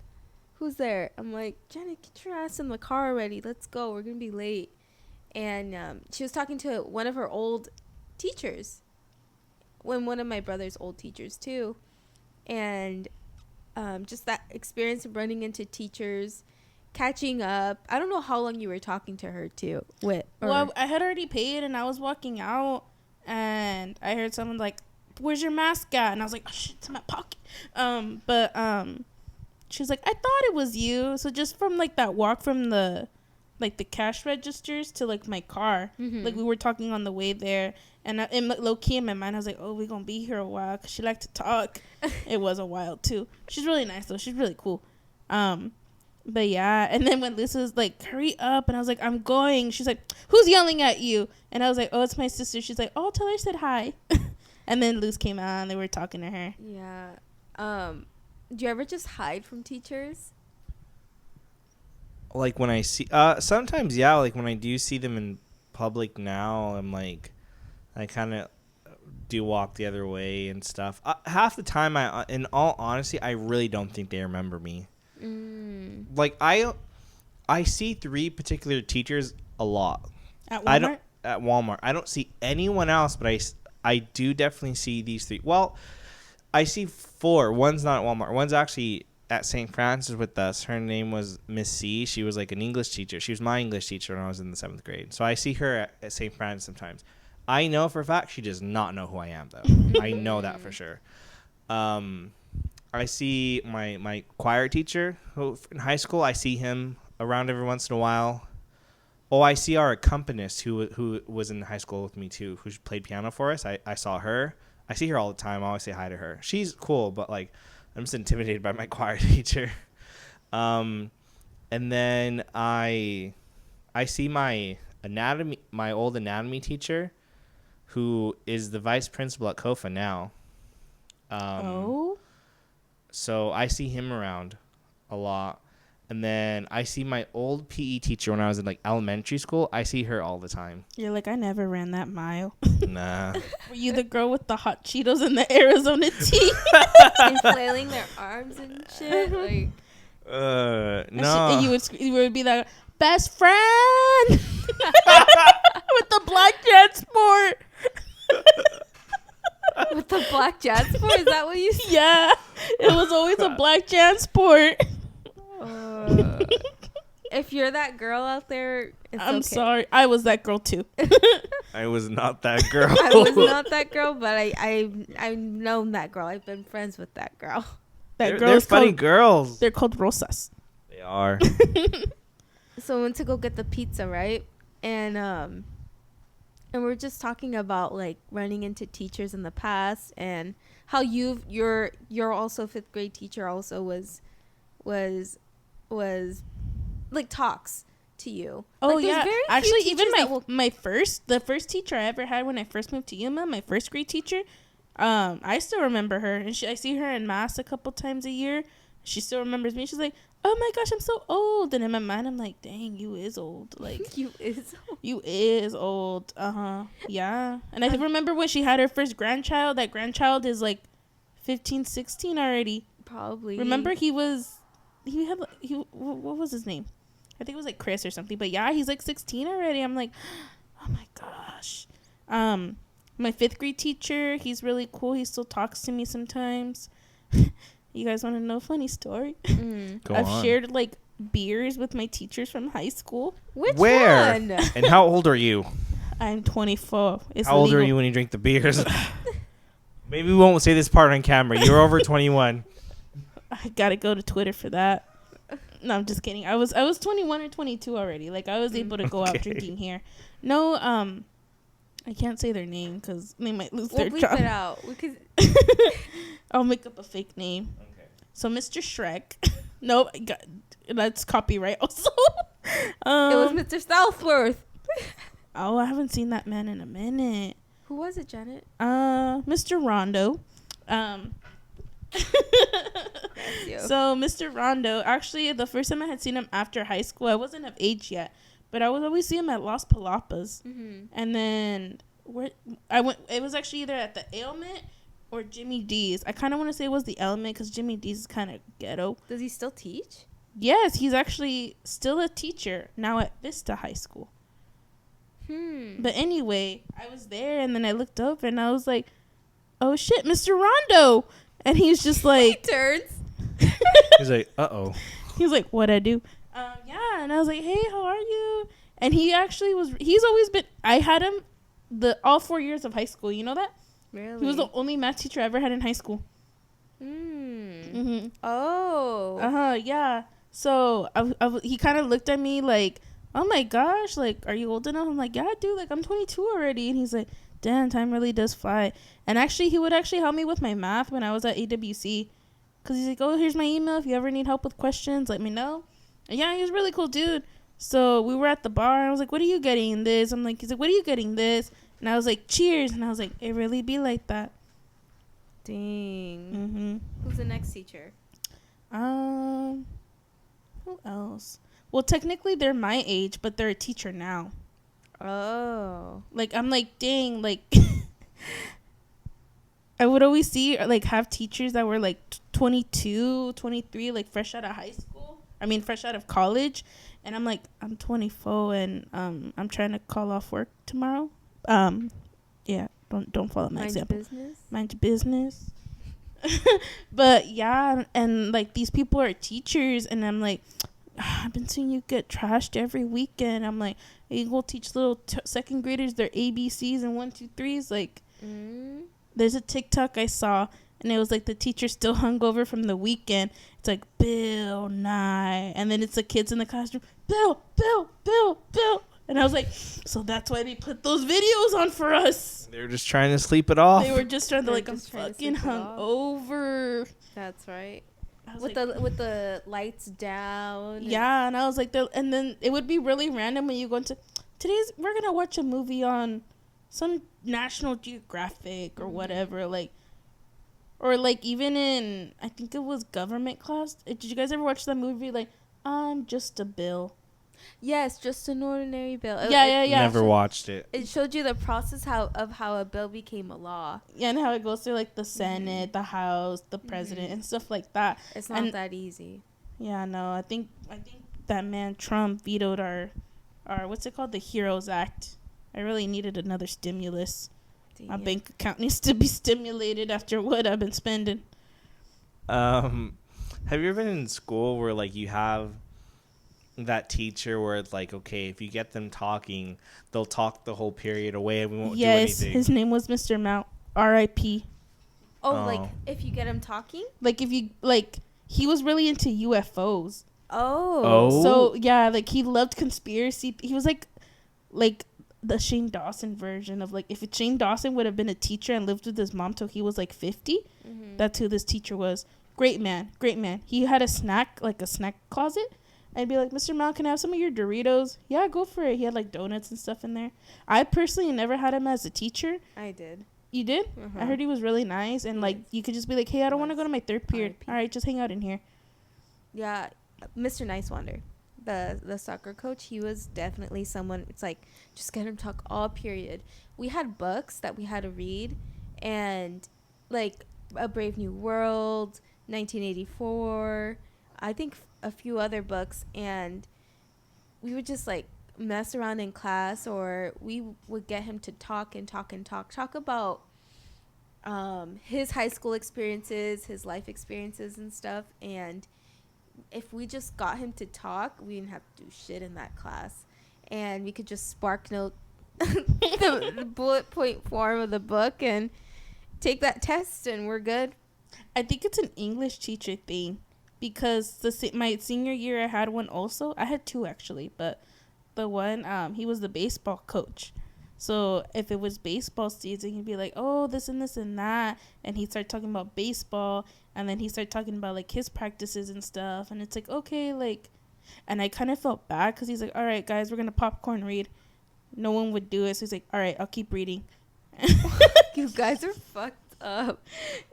who's there? I'm like, Janet, get your ass in the car already. Let's go. We're going to be late. And she was talking to one of her old teachers. One of my brother's old teachers, too. And just that experience of running into teachers, catching up. I don't know how long you were talking to her, too. Well, I had already paid and I was walking out. And I heard someone like, where's your mask at? And I was like, oh shit, it's in my pocket. She was like, I thought it was you. So just from like that walk from the like the cash registers to like my car, like we were talking on the way there, and low key in my mind I was like, oh, we're gonna be here a while because she liked to talk. It was a while too. She's really nice though. She's really cool. But yeah, and then when Lisa was like, hurry up, and I was like, I'm going. She's like, who's yelling at you? And I was like, oh, it's my sister. She's like, oh, tell her I said hi. And then Luz came out and they were talking to her. Yeah. Do you ever just hide from teachers? Like when I see, sometimes, yeah, like when I do see them in public now, I'm like, I kind of do walk the other way and stuff. Half the time, in all honesty, I really don't think they remember me. Like I see 3 particular teachers a lot. At Walmart? At Walmart. I don't see anyone else, but I do definitely see these 3. Well, I see 4. One's not at Walmart. One's actually at St. Francis with us. Her name was Miss C. She was like an English teacher. She was my English teacher when I was in the 7th grade. So I see her at St. Francis sometimes. I know for a fact she does not know who I am, though. I know that for sure. I see my choir teacher who in high school. I see him around every once in a while. Oh, I see our accompanist who was in high school with me too, who played piano for us. I saw her. I see her all the time. I always say hi to her. She's cool, but like I'm just intimidated by my choir teacher. And then I see my old anatomy teacher, who is the vice principal at Kofa now. So I see him around a lot. And then I see my old PE teacher when I was in like elementary school. I see her all the time. You're like, I never ran that mile. Nah. Were you the girl with the hot Cheetos and the Arizona tea? And flailing their arms and shit. Like, no. And you would be the best friend with the black JanSport. with the black JanSport? Is that what you said? Yeah. It was always a black JanSport. If you're that girl out there, I'm okay. sorry. I was that girl too. I was not that girl. I was not that girl, but I've known that girl. I've been friends with that girl. They're funny girls. They're called Rosas. They are. So we went to go get the pizza, right? And we're just talking about like running into teachers in the past and how you're also 5th grade teacher also was like talks to you. Oh like, yeah, actually, even the first teacher I ever had when I first moved to Yuma, my first grade teacher, I still remember her, and I see her in mass a couple times a year. She still remembers me. She's like, "Oh my gosh, I'm so old," and in my mind, I'm like, "Dang, you is old. Like, you is old. Yeah." And I remember when she had her first grandchild. That grandchild is like 15, 16 already. Probably. Remember, what was his name? I think it was like Chris or something. But yeah, he's like 16 already. I'm like, oh my gosh. My 5th grade teacher, he's really cool. He still talks to me sometimes. You guys want to know a funny story? I've shared like beers with my teachers from high school. Where? One? And how old are you? I'm 24. How old are you when you drink the beers? Maybe we won't say this part on camera. You're over 21. I gotta go to Twitter for that. No, I'm just kidding. I was 21 or 22 already. Like, I was able to go out drinking here. No, I can't say their name because they might lose their job. We'll bleep it out. We could. I'll make up a fake name. Okay. So Mr. Shrek. No, that's copyright also. It was Mr. Southworth. Oh, I haven't seen that man in a minute. Who was it, Janet? Mr. Rondo. So Mr. Rondo, actually, the first time I had seen him after high school, I wasn't of age yet, but I would always see him at Las Palapas. And then it was actually either at the Ailment or Jimmy D's. I kind of want to say it was the Ailment because Jimmy D's is kind of ghetto. Does he still teach? Yes, he's actually still a teacher now at Vista High School. But anyway, I was there and then I looked up and I was like, oh shit, Mr. Rondo. And he's just like... He turns. He's like, uh-oh. He's like, what'd I do? Yeah. And I was like, hey, how are you? And he actually he's always been... I had him all 4 years of high school. You know that? Really? He was the only math teacher I ever had in high school. Oh. Yeah. So he kind of looked at me like, oh my gosh, like, are you old enough? I'm like, yeah, dude, like, I'm 22 already. And he's like, damn, time really does fly. And actually, he would actually help me with my math when I was at AWC. Because he's like, oh, here's my email. If you ever need help with questions, let me know. And yeah, he was a really cool dude. So we were at the bar. And I was like, what are you getting in this? He's like, what are you getting this? And I was like, cheers. And I was like, it really be like that. Dang. Who's the next teacher? Who else? Well, technically, they're my age, but they're a teacher now. Oh. Like, I'm like, dang, like... I would always see, like, have teachers that were, like, 22, 23, like, fresh out of high school. I mean, fresh out of college. And I'm like, I'm 24, and I'm trying to call off work tomorrow. Yeah, don't follow my example. Mind your business. But, yeah, and, like, these people are teachers, and I'm like... I've been seeing you get trashed every weekend. I'm like, you go teach little second graders their ABCs and 1, 2, 3s. Like, there's a TikTok I saw, and it was like the teacher still hungover from the weekend. It's like, Bill Nye. And then it's the kids in the classroom, Bill. And I was like, so that's why they put those videos on for us. They were just trying to sleep it off. They were just trying to, like, I'm fucking hungover. That's right. With the lights down. Yeah, and I was like, and then it would be really random when you go into, we're going to watch a movie on some National Geographic or whatever, like, or like even in, I think it was government class. Did you guys ever watch that movie, like, I'm Just a Bill? Yes, Just an Ordinary Bill. Yeah. Never watched it. It showed you the process of how a bill became a law. Yeah, and how it goes through, like, the Senate, the House, the President, and stuff like that. It's not that easy. Yeah, no, I think that man Trump vetoed our what's it called? The HEROES Act. I really needed another stimulus. Damn. My bank account needs to be stimulated after what I've been spending. Have you ever been in school where, like, you have that teacher where it's like, okay, if you get them talking, they'll talk the whole period away and we won't do anything? Yes, his name was Mr. Mount, R.I.P. Oh, like, if you get him talking? Like, if you, like, he was really into UFOs. Oh. So, yeah, like, he loved conspiracy. He was, like the Shane Dawson version of, like, if Shane Dawson would have been a teacher and lived with his mom till he was, like, 50, that's who this teacher was. Great man. He had a snack closet, I'd be like, Mr. Mal, can I have some of your Doritos? Yeah, go for it. He had like donuts and stuff in there. I personally never had him as a teacher. I did. You did? Uh-huh. I heard he was really nice. And like, you could just be like, hey, I don't want to go to my third period. RIP. All right, just hang out in here. Yeah, Mr. Nice Wonder, the soccer coach, he was definitely someone, it's like, just get him to talk all period. We had books that we had to read, and like A Brave New World, 1984, I think a few other books, and we would just like mess around in class, or we would get him to talk about his high school experiences, his life experiences and stuff. And if we just got him to talk, we didn't have to do shit in that class, and we could just spark note the bullet point form of the book and take that test, and we're good. I think it's an English teacher thing, because my senior year I had one also. I had two actually, but the one he was the baseball coach. So if it was baseball season, he'd be like, oh, this and this and that, and he'd start talking about baseball, and then he'd start talking about like his practices and stuff, and it's like, okay, like, and I kind of felt bad because he's like, all right, guys, we're gonna popcorn read. No one would do it, so he's like, all right, I'll keep reading. You guys are fucked up.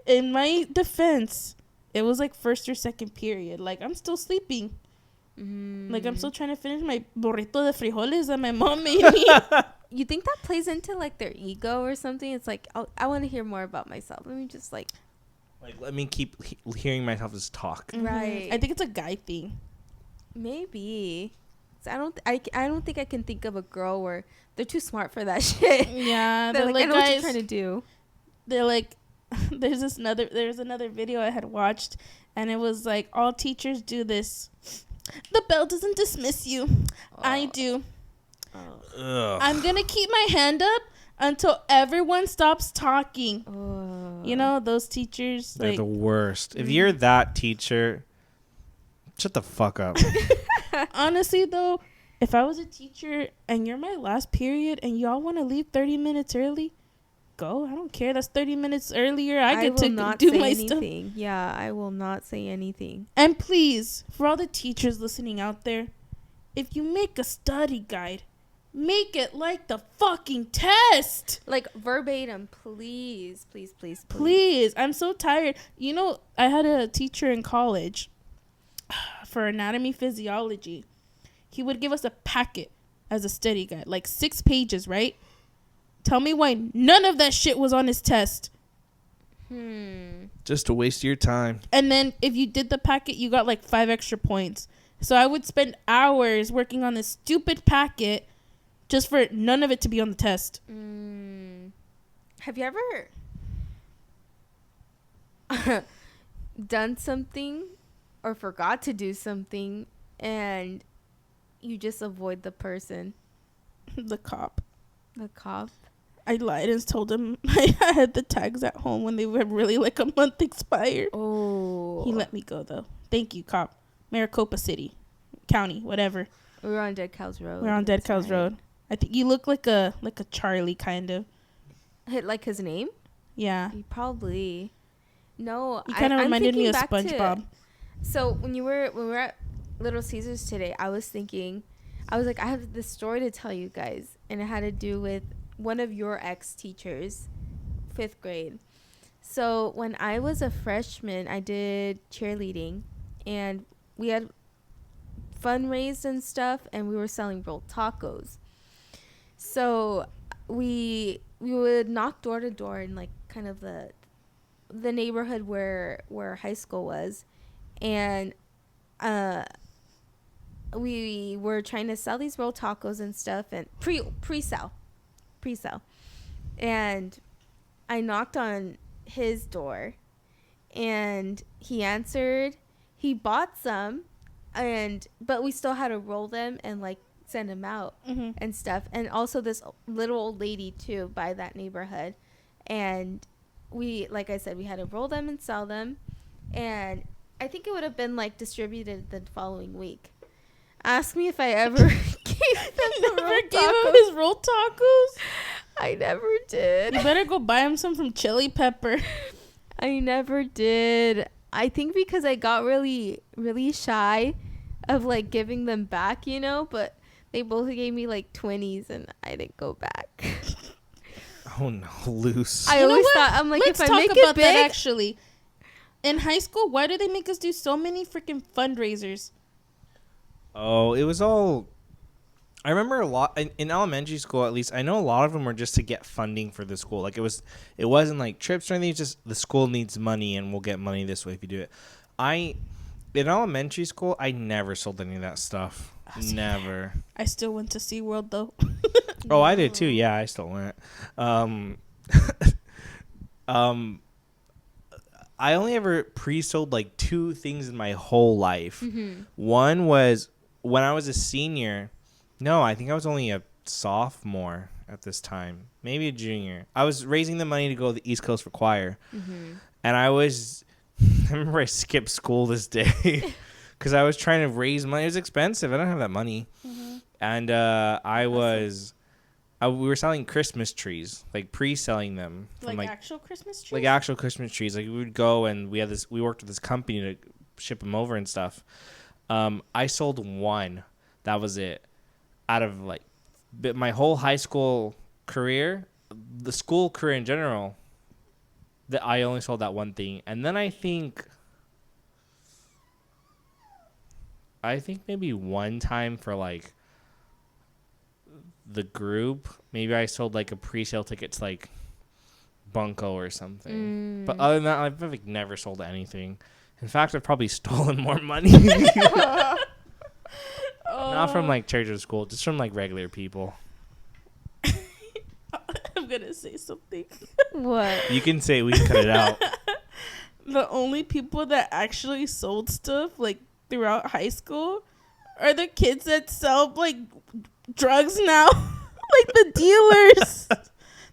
In my defense, it was like first or second period. Like, I'm still sleeping. Like, I'm still trying to finish my burrito de frijoles that my mom made me. You think that plays into like their ego or something? It's like, I want to hear more about myself. Let me just like let me keep hearing myself just talk. Right. I think it's a guy thing. Maybe. So I don't think I can think of a girl where they're too smart for that shit. Yeah, they're like, I know guys, what you're trying to do. They're like, there's another video I had watched, and it was like, all teachers do this. The bell doesn't dismiss you. I do. I'm gonna keep my hand up until everyone stops talking. You know, those teachers, they're like, the worst. If you're that teacher, shut the fuck up. Honestly though, if I was a teacher and you're my last period and y'all want to leave 30 minutes early, go. I don't care. That's 30 minutes earlier. I get to do my anything. Stuff. Yeah, I will not say anything. And please, for all the teachers listening out there, if you make a study guide, make it like the fucking test. Like verbatim, please. Please. I'm so tired. You know, I had a teacher in college for anatomy physiology. He would give us a packet as a study guide, like 6 pages, right? Tell me why none of that shit was on his test. Just to waste your time. And then if you did the packet, you got like 5 extra points. So I would spend hours working on this stupid packet just for none of it to be on the test. Have you ever done something or forgot to do something and you just avoid the person? The cop. I lied and told him I had the tags at home when they were really like a month expired. Oh. He let me go though. Thank you, cop. Maricopa City, county, whatever. We were on Dead Cows Road. Road. I think you look like a Charlie kind of. Like his name? Yeah. He probably. No, he kind of reminded me of SpongeBob. So when we were at Little Caesars today, I was like, I have this story to tell you guys, and it had to do with one of your ex-teachers, 5th grade. So when I was a freshman, I did cheerleading, and we had fundraised and stuff, and we were selling rolled tacos. So we would knock door to door in like kind of the neighborhood where high school was, and we were trying to sell these rolled tacos and stuff, and pre-sale, and I knocked on his door, and he answered. He bought some, but we still had to roll them and like send them out and stuff. And also this little old lady too by that neighborhood, and we, like I said, we had to roll them and sell them, and I think it would have been like distributed the following week. Ask me if I ever gave him his rolled tacos. I never did. You better go buy him some from Chili Pepper. I never did. I think because I got really, really shy of like giving them back, you know, but they both gave me like 20s and I didn't go back. Oh no, loose. I always thought, I'm like, let's if I talk make about it big, that actually. In high school, why do they make us do so many freaking fundraisers? Oh, it was all. I remember a lot in elementary school, at least. I know a lot of them were just to get funding for the school. Like it wasn't like trips or anything. It's just the school needs money, and we'll get money this way if you do it. In elementary school, I never sold any of that stuff. Never. I still went to SeaWorld though. Oh, I did too. Yeah, I still went. I only ever pre-sold like 2 things in my whole life. Mm-hmm. One was when I was a senior. No, I think I was only a sophomore at this time, maybe a junior. I was raising the money to go to the East Coast for choir, and I remember I skipped school this day because I was trying to raise money. It was expensive. I don't have that money, and we were selling Christmas trees, like pre-selling them from like actual Christmas trees. like actual Christmas trees. Like we would go and we worked with this company to ship them over and stuff. I sold one. That was it. Out of like my whole high school career, the school career in general, that I only sold that one thing. And then I think maybe one time for like the group, maybe I sold like a pre-sale ticket to like Bunko or something. But other than that, I've like never sold anything. In fact, I've probably stolen more money. Not from like church or school, just from like regular people. I'm gonna say something. What? You can say, we can cut it out. The only people that actually sold stuff like throughout high school are the kids that sell like drugs now. Like the dealers.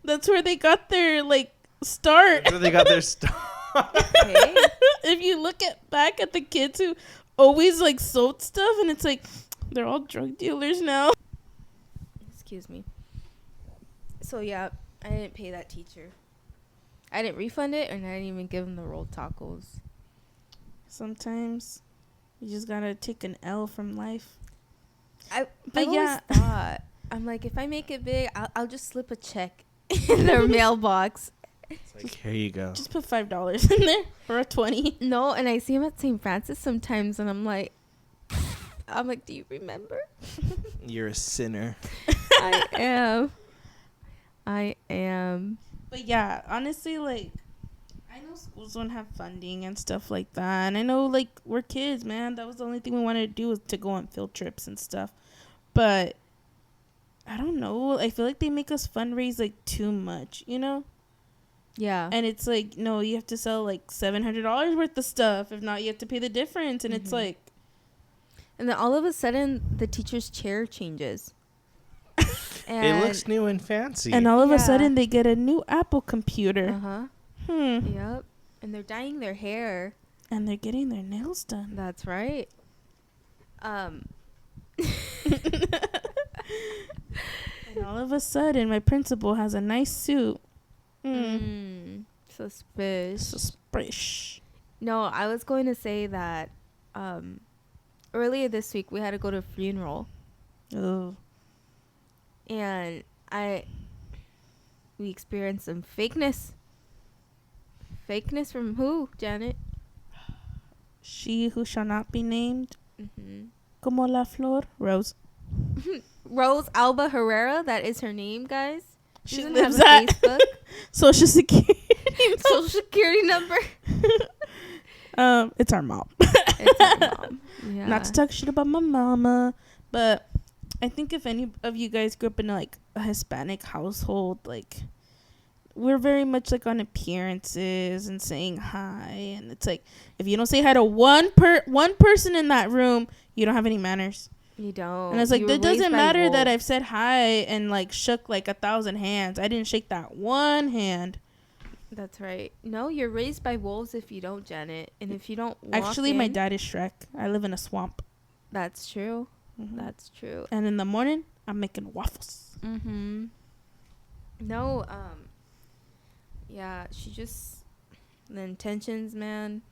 That's where they got their like start. That's where they got their start. Okay. If you look back at the kids who always like sold stuff, and it's like they're all drug dealers now. Excuse me. So yeah, I didn't pay that teacher. I didn't refund it, and I didn't even give him the rolled tacos. Sometimes you just gotta take an L from life. I've always thought, I'm like, if I make it big, I'll just slip a check in their mailbox. It's like, here you go. Just put $5 in there or a 20. No, and I see him at St. Francis sometimes, and I'm like, do you remember? You're a sinner. I am. But yeah, honestly, like, I know schools don't have funding and stuff like that. And I know, like, we're kids, man. That was the only thing we wanted to do was to go on field trips and stuff. But I don't know. I feel like they make us fundraise, like, too much, you know? Yeah. And it's like, no, you have to sell, like, $700 worth of stuff. If not, you have to pay the difference. And it's like... And then all of a sudden, the teacher's chair changes. And it looks new and fancy. And all of a sudden, they get a new Apple computer. Uh-huh. Yep. And they're dyeing their hair. And they're getting their nails done. That's right. And all of a sudden, my principal has a nice suit. Suspicious. No, I was going to say that earlier this week, we had to go to a funeral. Oh. And we experienced some fakeness. Fakeness from who, Janet? She who shall not be named. Mm-hmm. Como la flor. Rose. Rose Alba Herrera. That is her name, guys. She doesn't lives have a at Facebook. Social Security. Social Security number. It's our mom. It's our mom. Yeah. Not to talk shit about my mama, but I think if any of you guys grew up in like a Hispanic household, like we're very much like on appearances and saying hi, and it's like if you don't say hi to one person in that room, you don't have any manners. You don't. And it's like it doesn't matter that I've said hi and like shook like 1,000 hands. I didn't shake that one hand. That's right. No, you're raised by wolves if you don't, Janet. And if you don't Actually, my dad is Shrek. I live in a swamp. That's true. Mm-hmm. That's true. And in the morning, I'm making waffles. Mm-hmm. No, yeah, the intentions, man,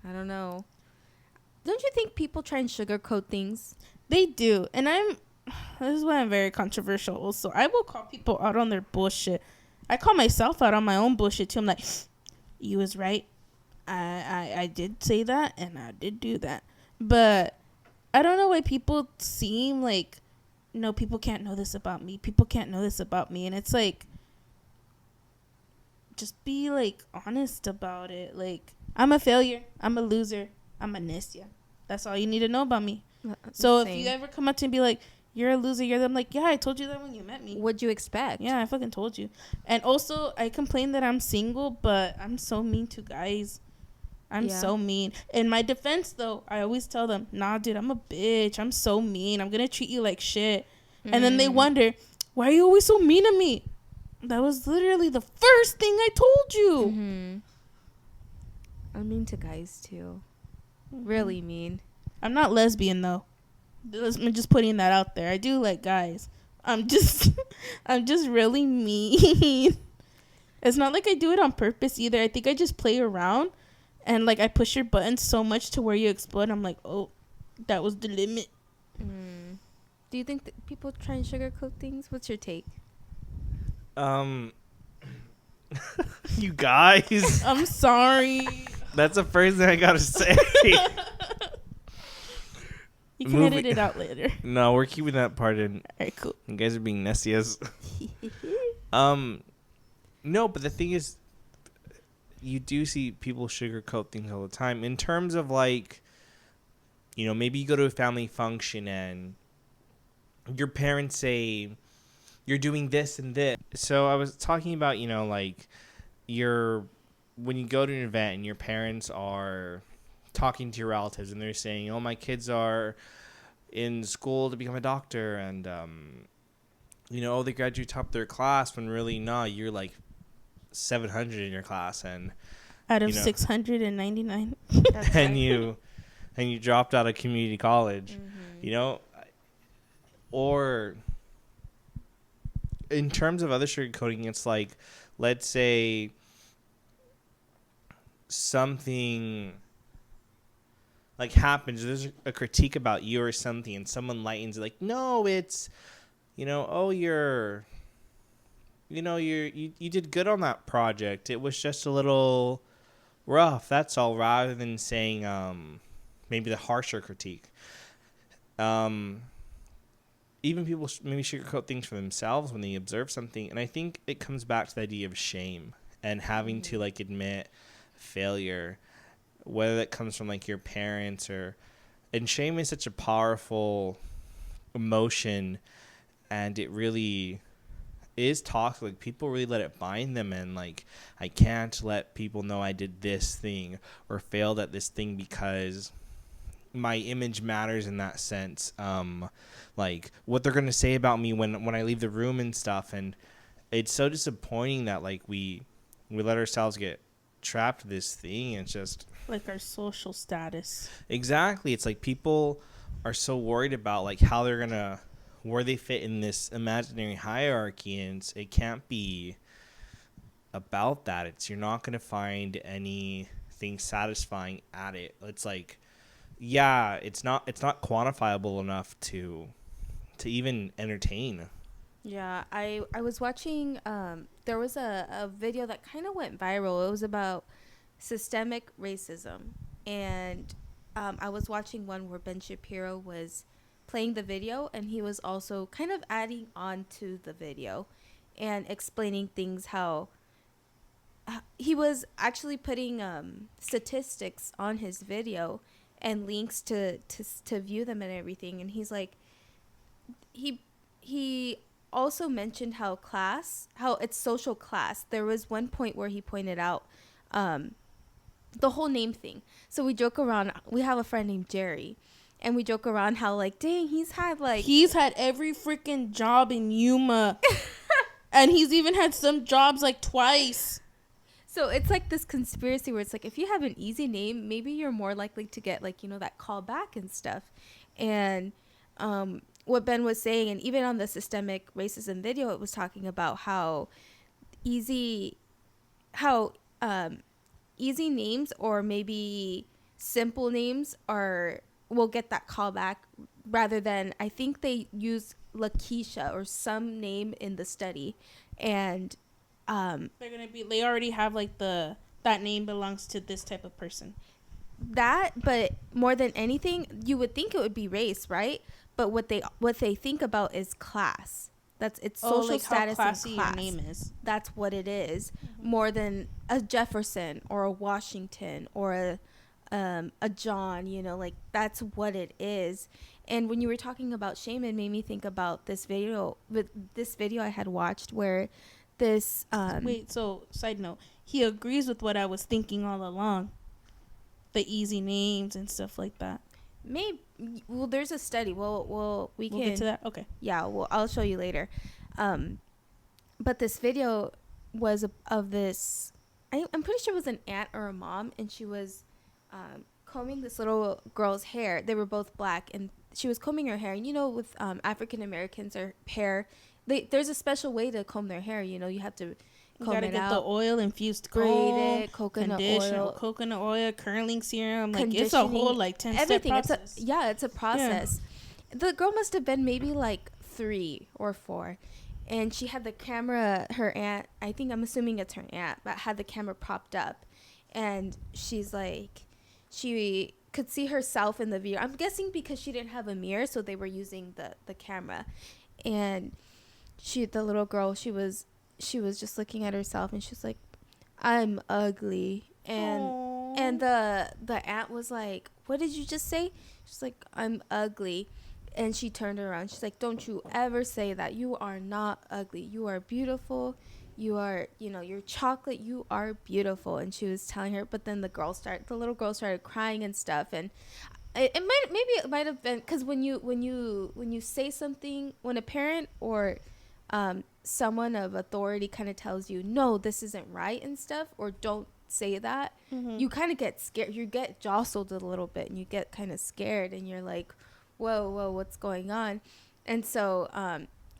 I don't know. Don't you think people try and sugarcoat things? They do. And this is why I'm very controversial also. I will call people out on their bullshit. I call myself out on my own bullshit too. I'm like, you was right. I did say that and I did do that. But I don't know why people seem like, no, people can't know this about me. People can't know this about me. And it's like, just be like honest about it. Like, I'm a failure. I'm a loser. I'm a Nessia. That's all you need to know about me. So if you ever come up to me and be like, you're a loser, I'm like, yeah, I told you that when you met me. What'd you expect? Yeah, I fucking told you. And also, I complain that I'm single, but I'm so mean to guys. I'm so mean. In my defense, though, I always tell them, nah, dude, I'm a bitch. I'm so mean. I'm going to treat you like shit. And then they wonder, why are you always so mean to me? That was literally the first thing I told you. Mm-hmm. I'm mean to guys, too. Mm-hmm. Really mean. I'm not lesbian, though. I'm just putting that out there. I do like guys. I'm just really mean. It's not like I do it on purpose either. I think I just play around. And, like, I push your buttons so much to where you explode. I'm like, oh, that was the limit. Mm. Do you think that people try and sugarcoat things? What's your take? You guys. I'm sorry. That's the first thing I gotta say. You can edit it out later. No, we're keeping that part in. All right, cool. You guys are being Nessias. No, but the thing is, you do see people sugarcoat things all the time. In terms of, like, you know, maybe you go to a family function and your parents say, you're doing this and this. So I was talking about, you know, like, when you go to an event and your parents are talking to your relatives and they're saying, oh, my kids are in school to become a doctor and, you know, oh, they graduate top of their class, when really, no, you're like 700 in your class, and out of 699 and you dropped out of community college, you know. Or in terms of other sugarcoating, it's like, let's say something like happens, there's a critique about you or something, and someone lightens it, like, no, it's, you know, oh, you did good on that project. It was just a little rough. That's all. Rather than saying maybe the harsher critique. Even people maybe sugarcoat things for themselves when they observe something, and I think it comes back to the idea of shame and having to, like, admit failure, whether that comes from, like, your parents and shame is such a powerful emotion, and it really is toxic. Like, people really let it bind them, and, like, I can't let people know I did this thing or failed at this thing because my image matters in that sense. Like, what they're gonna say about me when I leave the room and stuff, and it's so disappointing that, like, we let ourselves get trapped in this thing. It's just like our social status. Exactly. It's like people are so worried about, like, how they're gonna, where they fit in this imaginary hierarchy, and it can't be about that. It's, you're not gonna find anything satisfying at it. It's like, yeah, it's not quantifiable enough to even entertain. Yeah, I was watching, there was a video that kind of went viral. It was about systemic racism, and I was watching one where Ben Shapiro was playing the video, and he was also kind of adding on to the video and explaining things, how he was actually putting statistics on his video and links to view them and everything. And he's like, he also mentioned how it's social class. There was one point where he pointed out the whole name thing. So we joke around, we have a friend named Jerry, and we joke around how, like, dang, he's had every freaking job in Yuma. And he's even had some jobs like twice. So it's like this conspiracy where it's like, if you have an easy name, maybe you're more likely to get, like, you know, that call back and stuff. And what Ben was saying, and even on the systemic racism video, it was talking about how easy names, or maybe simple names will get that callback rather than, I think they use Lakeisha or some name in the study, and they already have like that name belongs to this type of person. That, but more than anything, you would think it would be race, right? But what they think about is class. It's social like status how classy and class. Your name is. That's what it is, more than a Jefferson or a Washington or a John. Like that's what it is. And when you were talking about shame, it made me think about this video I had watched where this. So side note, he agrees with what I was thinking all along. The easy names and stuff like that. Maybe. Well, there's a study. We'll get to that. Okay. Yeah. Well, I'll show you later. But this video was of this. I'm pretty sure it was an aunt or a mom, and she was combing this little girl's hair. They were both black, and she was combing her hair. And with African Americans, their hair, there's a special way to comb their hair. You have to. You gotta get the oil infused comb, it, coconut oil, curling serum. Like it's a whole 10-step process. It's a process. Yeah. The girl must have been maybe 3 or 4, and she had the camera. Her aunt, I'm assuming it's her aunt, but had the camera propped up, and she's she could see herself in the video. I'm guessing because she didn't have a mirror, so they were using the camera, and the little girl, she was just looking at herself, and she's like, I'm ugly. And the aunt was like, what did you just say? She's like, I'm ugly. And she turned around. She's like, don't you ever say that. You are not ugly. You are beautiful. You are, you're chocolate. You are beautiful. And she was telling her, but then the little girl started crying and stuff. And it might have been because when you say something, when a parent or someone of authority kind of tells you, no, this isn't right and stuff, or don't say that, you kind of get scared. You get jostled a little bit, and you get kind of scared, and you're like, whoa, what's going on? And so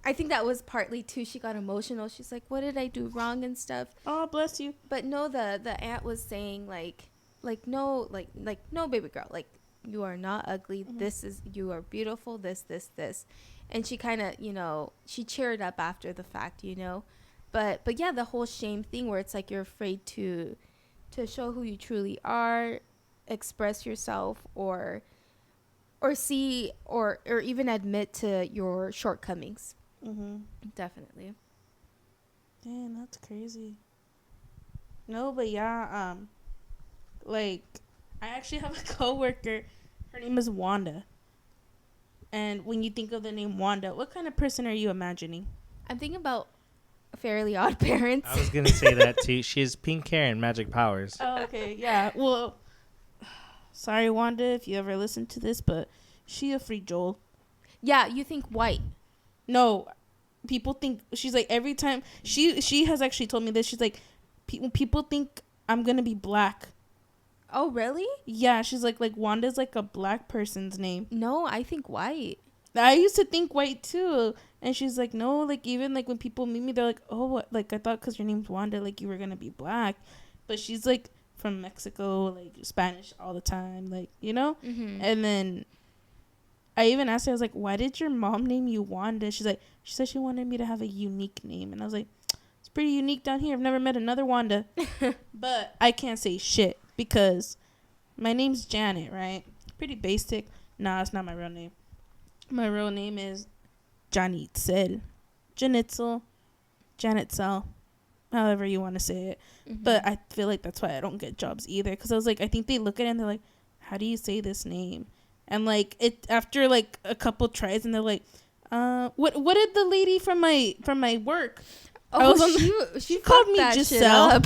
I think that was partly too, she got emotional. She's like, what did I do wrong and stuff? Oh, bless you. But no, the aunt was saying no, no, baby girl, you are not ugly. You are beautiful. This. And she kind of, she cheered up after the fact, but yeah, the whole shame thing where it's like you're afraid to show who you truly are, express yourself, or see or even admit to your shortcomings. Definitely. Damn, that's crazy. No, but yeah, I actually have a coworker. Her name is Wanda. And when you think of the name Wanda, what kind of person are you imagining? I'm thinking about Fairly Odd Parents. I was going to say that too. She has pink hair and magic powers. Oh, okay. Yeah. Well, sorry, Wanda, if you ever listen to this, but she a free Joel. Yeah, you think white. No, people think, she's like, every time, she has actually told me this. She's like, people think I'm going to be black. Oh, really? Yeah, she's like Wanda's like a black person's name. No, I think white. I used to think white too. And she's like, no, even when people meet me, they're like, oh, what? I thought because your name's Wanda, you were going to be black. But she's from Mexico, Spanish all the time, Mm-hmm. And then I even asked her, I was like, why did your mom name you Wanda? She said she wanted me to have a unique name. And I was like, it's pretty unique down here. I've never met another Wanda. But I can't say shit. Because my name's Janet, right? Pretty basic. Nah, it's not my real name. My real name is Janitzel. Janitzel. Janitzel. However you want to say it. Mm-hmm. But I feel like that's why I don't get jobs either. Because I was like, I think they look at it and they're like, how do you say this name? And it after a couple tries and they're like, what did the lady from my work? Oh, she called me Giselle.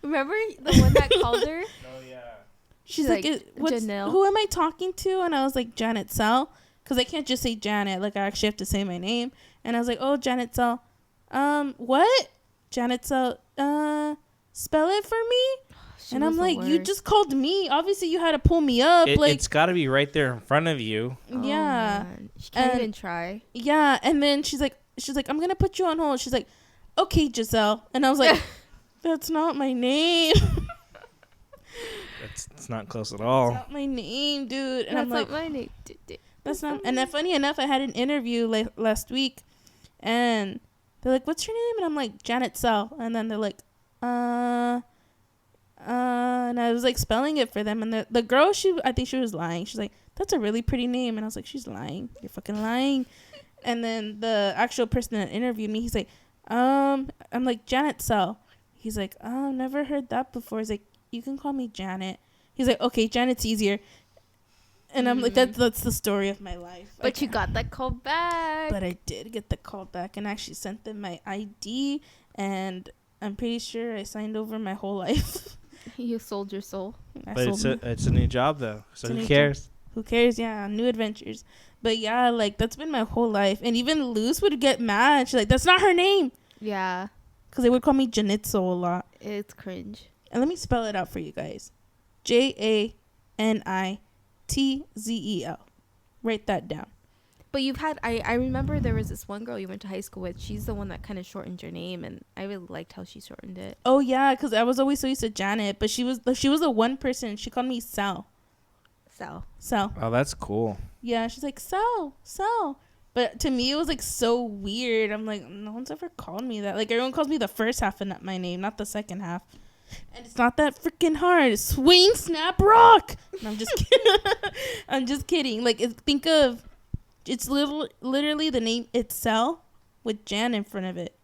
Remember the one that called her? Oh, yeah. She's like Janelle. Who am I talking to? And I was like, Janet Sell. Because I can't just say Janet. I actually have to say my name. And I was like, oh, Janet Sell. What? Janet Sell. Spell it for me? And I'm like, you just called me. Obviously, you had to pull me up. It's got to be right there in front of you. Yeah. She can't even try. Yeah. And then she's like, I'm going to put you on hold. She's like, okay, Giselle. And I was like, that's not my name. It's not close at all. That's not my name, dude. And That's I'm like, not my name. that's not. And then funny enough, I had an interview last week, and they're like, "What's your name?" And I'm like, "Janet Sell." And then they're like, and I was like spelling it for them, and the girl, I think she was lying. She's like, "That's a really pretty name," and I was like, "She's lying. You're fucking lying." And then the actual person that interviewed me, he's like, I'm like, "Janet Sell." He's like, "Oh, never heard that before." He's like, "You can call me Janet." He's like, "Okay, Janet's easier." And I'm like, that's the story of my life. But you got that call back. But I did get the call back and actually sent them my ID, and I'm pretty sure I signed over my whole life. You sold your soul. But it's a new job though, so who cares? Who cares? Yeah, new adventures. But yeah, like that's been my whole life. And even Luz would get mad. She's like, "That's not her name." Yeah. Because they would call me Janitzo a lot. It's cringe. And let me spell it out for you guys. JANITZEL. Write that down. But you've had, I remember there was this one girl you went to high school with. She's the one that kind of shortened your name, and I really liked how she shortened it. Oh yeah, because I was always so used to Janet, but she was the one person. She called me Sal. Sal. Oh, that's cool. Yeah, she's like, Sal. But to me, it was like so weird. I'm like, no one's ever called me that. Like everyone calls me the first half of my name, not the second half. And it's not that freaking hard. Swing, snap, rock. And I'm just kidding. I'm just kidding. Like think of, it's literally the name Itzel with Jan in front of it.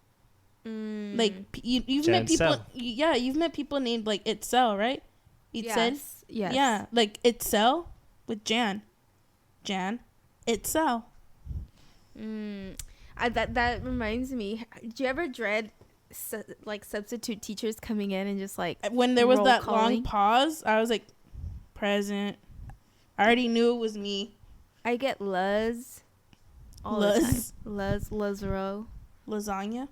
Like you've met people. Yeah, you've met people named like Itzel, right? Itzel. Yes. Yeah, like Itzel with Jan, Itzel. That reminds me. Do you ever dread like substitute teachers coming in and just like when there was that calling? long pause? I was like, present. I already knew it was me. I get Luz. All the time. Luzro. Lasagna.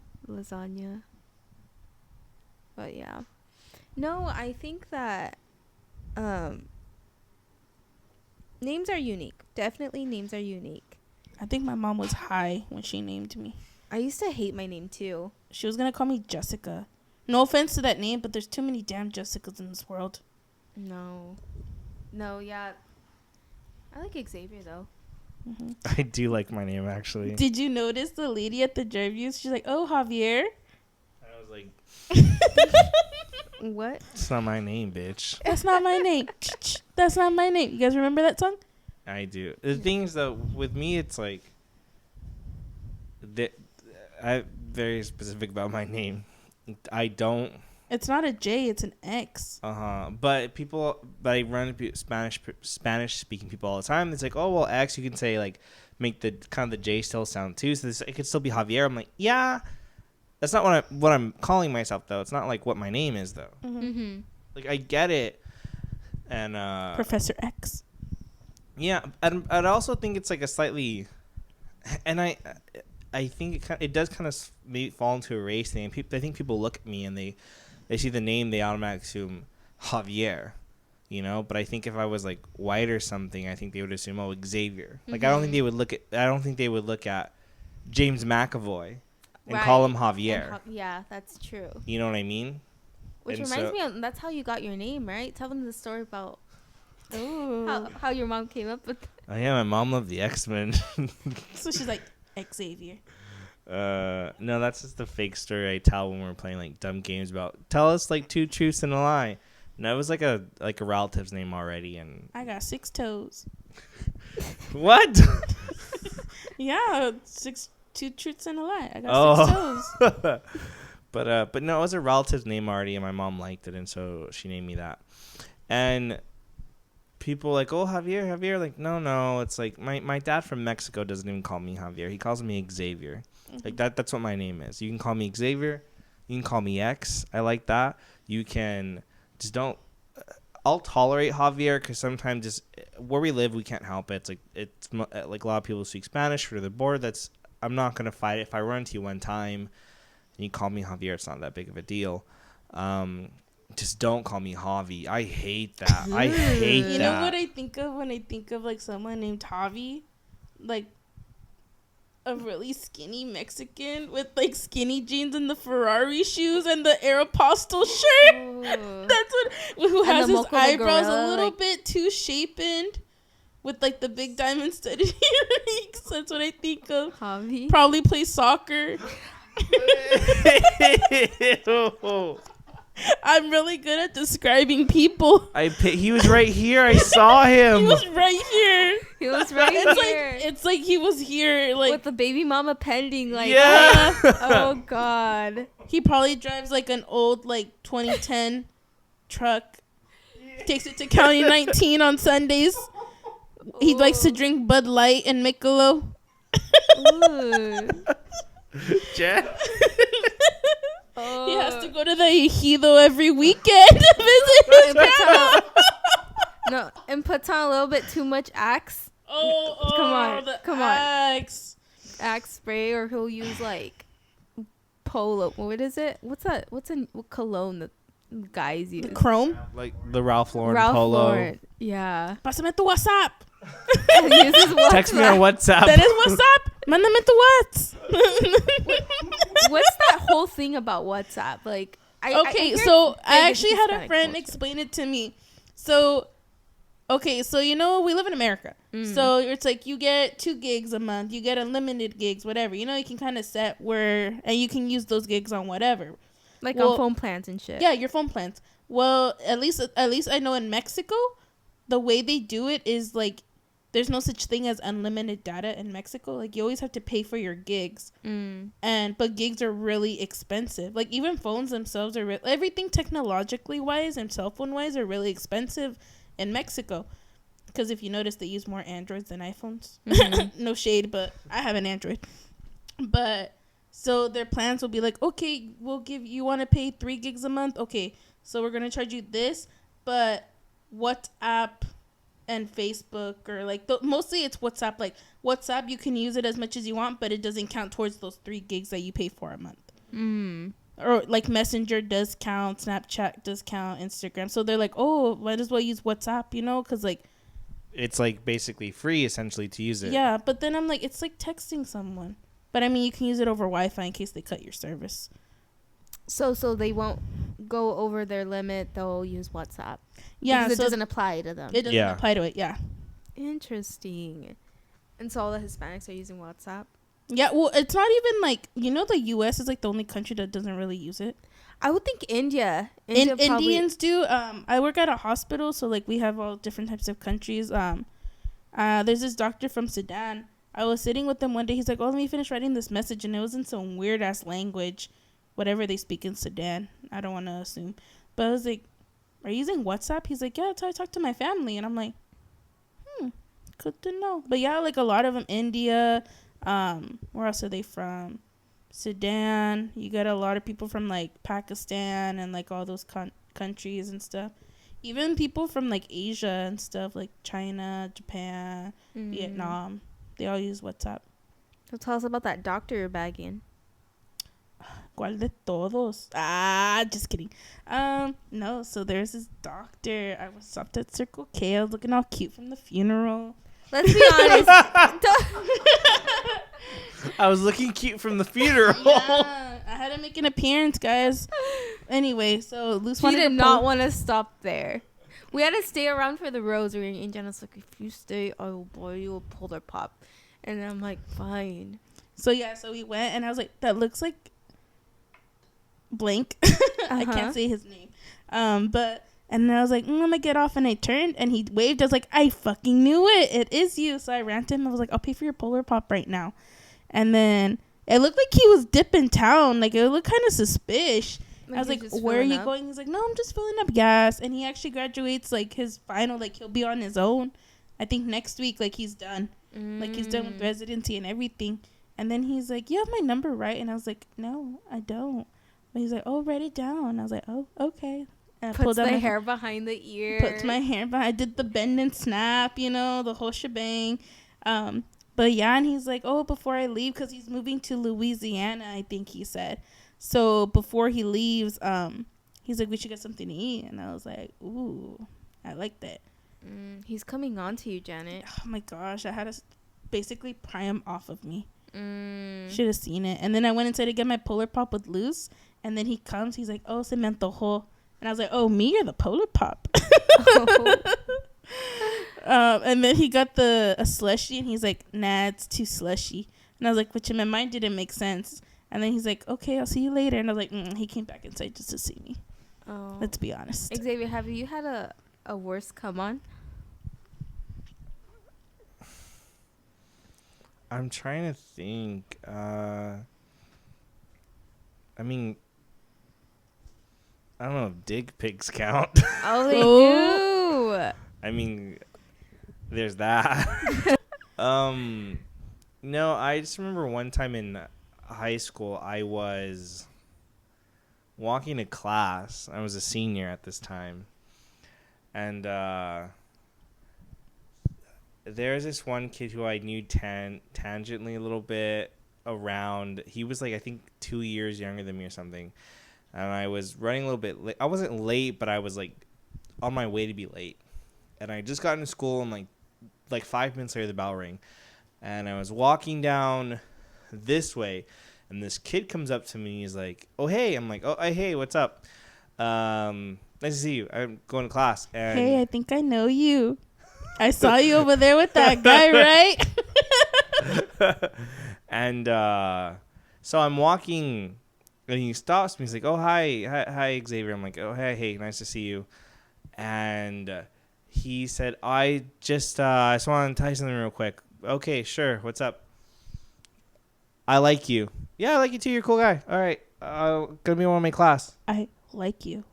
But yeah. No, I think that names are unique. Definitely names are unique. I think my mom was high when she named me. I used to hate my name too. She was going to call me Jessica. No offense to that name, but there's too many damn Jessicas in this world. No, yeah. I like Xavier though. Mm-hmm. I do like my name actually. Did you notice the lady at the drive-thru? She's like, "Oh, Javier." I was like, what? It's not my name, bitch. That's not my name. That's not my name. You guys remember that song? I do. The thing is, though, with me, it's like I'm very specific about my name. I don't. It's not a J. It's an X. But I run into Spanish speaking people all the time. It's like, oh well, X. You can say like make the kind of the J still sound too. So it could still be Javier. I'm like, yeah. That's not what I'm calling myself though. It's not like what my name is though. Mm-hmm. Like I get it. And Professor X. Yeah, I'd also think it's like a slightly, and I think it does kind of maybe fall into a race thing. I think people look at me and they see the name, they automatically assume Javier, you know. But I think if I was like white or something, I think they would assume Xavier. Like I don't think they would look at James McAvoy and call him Javier. Yeah, that's true. You know what I mean? Which reminds me of, that's how you got your name, right? Tell them the story about how your mom came up with Oh yeah, my mom loved the X-Men. So she's like, Xavier. No, that's just the fake story I tell when we're playing like dumb games about tell us like 2 truths and a lie. And that was like a relative's name already, and I got 6 toes. What? Yeah, 2 truths and a lie. I got 6 toes. But no, it was a relative's name already, and my mom liked it, and so she named me that. And people like, oh, Javier. Like, no. It's like my dad from Mexico doesn't even call me Javier. He calls me Xavier. Mm-hmm. Like that's what my name is. You can call me Xavier. You can call me X. I like that. You can just don't. I'll tolerate Javier because sometimes just where we live, we can't help it. It's like a lot of people speak Spanish for the board. I'm not gonna fight it. If I run into you one time and you call me Javier, it's not that big of a deal. Just don't call me Javi. I hate that. I hate that. You know what I think of when I think of like someone named Javi? Like a really skinny Mexican with like skinny jeans and the Ferrari shoes and the Aeropostale shirt. That's who has his eyebrows a little bit too shapen with like the big diamond studded earrings. That's what I think of. Javi? Probably plays soccer. I'm really good at describing people. He was right here. I saw him. He was right here. He was right here. It's like he was here, like with the baby mama pending. Like, yeah. Oh God. He probably drives like an old like 2010 truck. Takes it to County 19 on Sundays. He likes to drink Bud Light and Michelob. Jen? He has to go to the Ejido every weekend to visit his grandma. No, and puts on a little bit too much Axe. Come on. Axe spray, or he'll use like Polo. What is it? What's cologne that guys use? The Chrome? Like the Ralph Lauren Polo. Lauren. Yeah. Pásame tu WhatsApp. Text me on WhatsApp. That is WhatsApp. Mándame tu What's that whole thing about WhatsApp? Like, I actually had a friend explain it to me. So, you know, we live in America. So it's like you get 2 gigs a month. You get unlimited gigs, whatever. You know, you can kind of set and you can use those gigs on whatever. Like on phone plans and shit. Yeah, your phone plans. Well, at least I know in Mexico, the way they do it is like, there's no such thing as unlimited data in Mexico. Like, you always have to pay for your gigs. But gigs are really expensive. Like, even phones themselves are everything technologically wise and cell phone wise are really expensive in Mexico. Because if you notice, they use more Androids than iPhones. No shade, but I have an Android. But so their plans will be like, okay, you want to pay 3 gigs a month? Okay, so we're going to charge you this, but WhatsApp and Facebook, or like mostly it's WhatsApp. Like WhatsApp, you can use it as much as you want, but it doesn't count towards those 3 gigs that you pay for a month. Or like Messenger does count, Snapchat does count, Instagram. So they're like, oh, might as well use WhatsApp, you know, because like it's like basically free essentially to use it. Yeah, but then I'm like, it's like texting someone. But I mean, you can use it over Wi-Fi in case they cut your service. So they won't go over their limit. They'll use WhatsApp. Yeah, because it doesn't apply to them. It doesn't apply to it. Yeah. Interesting. And so all the Hispanics are using WhatsApp. Yeah. Well, it's not even like, you know, the U.S. is like the only country that doesn't really use it. I would think India. Indians do. I work at a hospital, so like we have all different types of countries. There's this doctor from Sudan. I was sitting with him one day. He's like, "Oh, let me finish writing this message," and it was in some weird ass language, whatever they speak in Sudan. I don't want to assume, but I was like, "Are you using WhatsApp?" He's like, "Yeah, that's how I talk to my family," and I'm like, good to know. But yeah, like a lot of them, India. Where else are they from? Sudan. You get a lot of people from like Pakistan and like all those countries and stuff. Even people from like Asia and stuff, like China, Japan, Vietnam. They all use WhatsApp. So tell us about that doctor you're bagging. ¿Cuál de todos? Just kidding. No, so there's this doctor. I was stopped at Circle K. I was looking all cute from the funeral. Let's be honest. I was looking cute from the funeral. Yeah, I had to make an appearance, guys. Anyway, so Luz wanted to did not want to stop there. We had to stay around for the rosary, and Jenna's like, if you stay, I will buy you a Polar Pop. And I'm like, fine. So yeah, so we went, and I was like, that looks like blank. I can't say his name. And then I was like, I'm gonna get off, and I turned, and he waved. I was like, I fucking knew it. It is you. So I ran to him. I was like, I'll pay for your Polar Pop right now. And then it looked like he was dipping town. Like, it looked kind of suspicious. I was like, where are you going? He's like, no, I'm just filling up gas. And he actually graduates, like, his final, like, he'll be on his own. I think next week, like, he's done. Like, he's done with residency and everything. And then he's like, you have my number, right? And I was like, no, I don't. But he's like, oh, write it down. I was like, oh, okay. And puts the hair behind the ear. Puts my hair behind. I did the bend and snap, you know, the whole shebang. But yeah, and he's like, oh, before I leave, because he's moving to Louisiana, I think he said. So before he leaves, he's like, we should get something to eat. And I was like, ooh, I like that. He's coming on to you, Janet. Oh my gosh, I had to basically pry him off of me. Should have seen it. And then I went inside to get my Polar Pop with Luz. And then he comes. He's like, oh, se me antojó. And I was like, oh, me or the Polar Pop? And then he got a slushie. And he's like, nah, it's too slushy. And I was like, which in my mind didn't make sense. And then he's like, okay, I'll see you later. And I was like, he came back inside just to see me. Oh. Let's be honest. Xavier, have you had a worse come on? I'm trying to think. I mean, I don't know if dick pics count. Oh, they do. I mean, there's that. No, I just remember one time in high school, I was walking to class. I was a senior at this time. And there's this one kid who I knew tangentially a little bit around. He was like, I think 2 years younger than me or something. And I was running a little bit late. I wasn't late, but I was like on my way to be late. And I just got into school and like 5 minutes later the bell rang. And I was walking down this way and this kid comes up to me. He's like, oh, hey. I'm like, oh, hey, what's up? Nice to see you. I'm going to class. And hey, I think I know you. I saw you over there with that guy, right? And so I'm walking, and he stops me. He's like, "Oh, hi, Xavier." I'm like, "Oh, hey, nice to see you." And he said, "I just want to tell you something real quick." Okay, sure. What's up? I like you. Yeah, I like you too. You're a cool guy. All right, gonna be one of my class. I like you.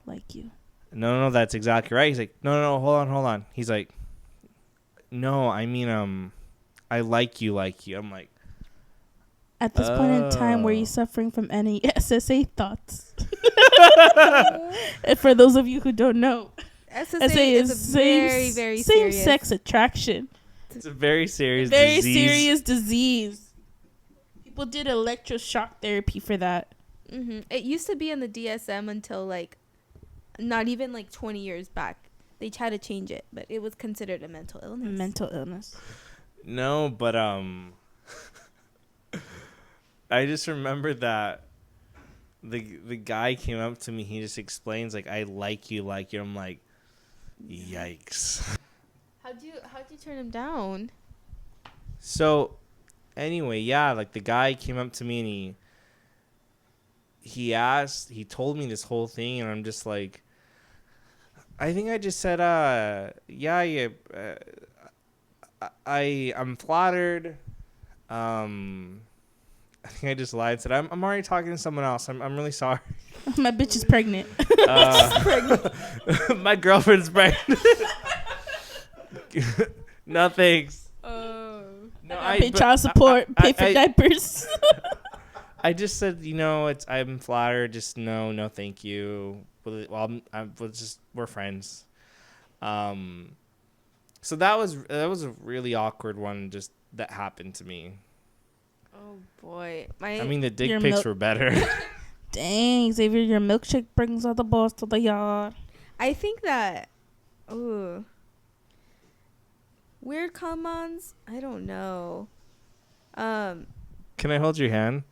No, that's exactly right. He's like, no, hold on. He's like, no, I mean, I like you. I'm like, at this point in time, were you suffering from any SSA thoughts? And for those of you who don't know, SSA is very, very same-sex attraction. It's a very serious disease. People did electroshock therapy for that. Mm-hmm. It used to be in the DSM until like not even like 20 years back. They tried to change it, but it was considered a mental illness. No, but I just remember that the guy came up to me. He just explains like, I like you. I'm like, yikes. How'd you turn him down? So anyway, yeah, like the guy came up to me and he told me this whole thing, and I'm just like, I think I just said, I'm flattered. I think I just lied and said, I'm already talking to someone else. I'm really sorry. My bitch is pregnant. My girlfriend's pregnant. No thanks. No, I pay child support, pay for diapers. I just said, I'm flattered. Just no, thank you. Well, we're friends. So that was a really awkward one. Just that happened to me. Oh boy, the dick pics were better. Dang, Xavier, your milkshake brings all the balls to the yard. I think that, weird come-ons. I don't know. Can I hold your hand?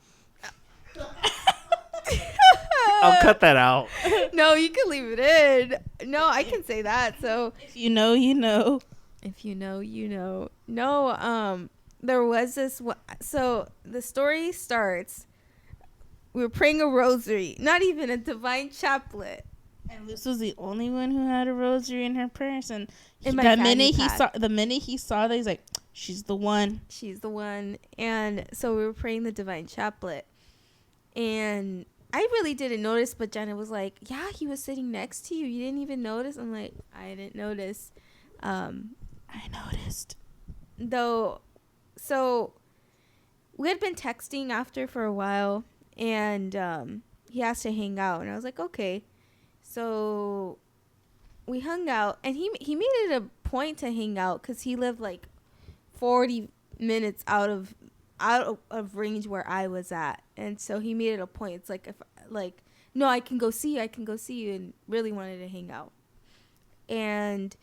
I'll cut that out. No, you can leave it in. No, I can say that. So if you know, you know. If you know, you know. No, there was this. So the story starts. We were praying a rosary, not even a divine chaplet. And Luz was the only one who had a rosary in her purse. And the minute he saw that, he's like, she's the one. She's the one. And so we were praying the divine chaplet. And I really didn't notice, but Janet was like, yeah, he was sitting next to you. You didn't even notice? I'm like, I didn't notice. I noticed. Though, so we had been texting after for a while, and he asked to hang out. And I was like, okay. So we hung out, and he made it a point to hang out because he lived like 40 minutes out of range where I was at. And so he made it a point. It's like, no, I can go see you, and really wanted to hang out. And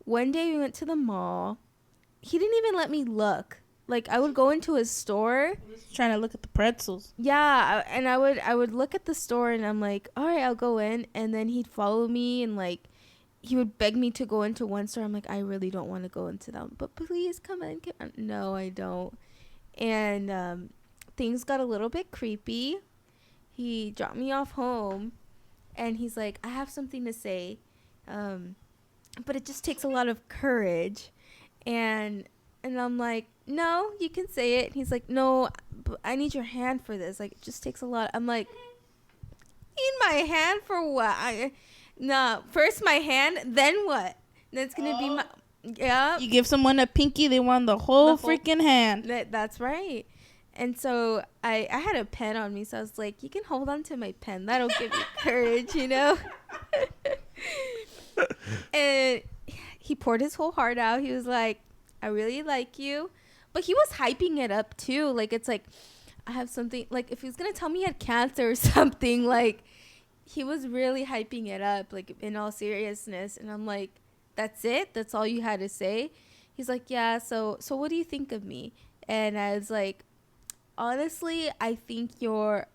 one day we went to the mall. He didn't even let me look. like I would go into a store trying to look at the pretzels. Yeah, and I would look at the store and I'm like, all right, I'll go in, and then he'd follow me and like he would beg me to go into one store. I'm like, I really don't want to go into that one, but please come in. No, I don't. And things got a little bit creepy. He dropped me off home, and he's like, I have something to say, but it just takes a lot of courage. And I'm like, no, you can say it. And he's like, no, but I need your hand for this. Like, it just takes a lot. I'm like, need my hand for what? No, first my hand, then what? That's going to be my... Yeah. You give someone a pinky, they want the whole freaking hand. That's right. And so I had a pen on me, so I was like, you can hold on to my pen. That'll give you courage, you know? And he poured his whole heart out. He was like, I really like you. But he was hyping it up, too. Like, it's like, I have something. Like, if he was going to tell me he had cancer or something, like, he was really hyping it up, like, in all seriousness. And I'm like, that's it? That's all you had to say? He's like, yeah, so what do you think of me? And I was like, honestly, I think you're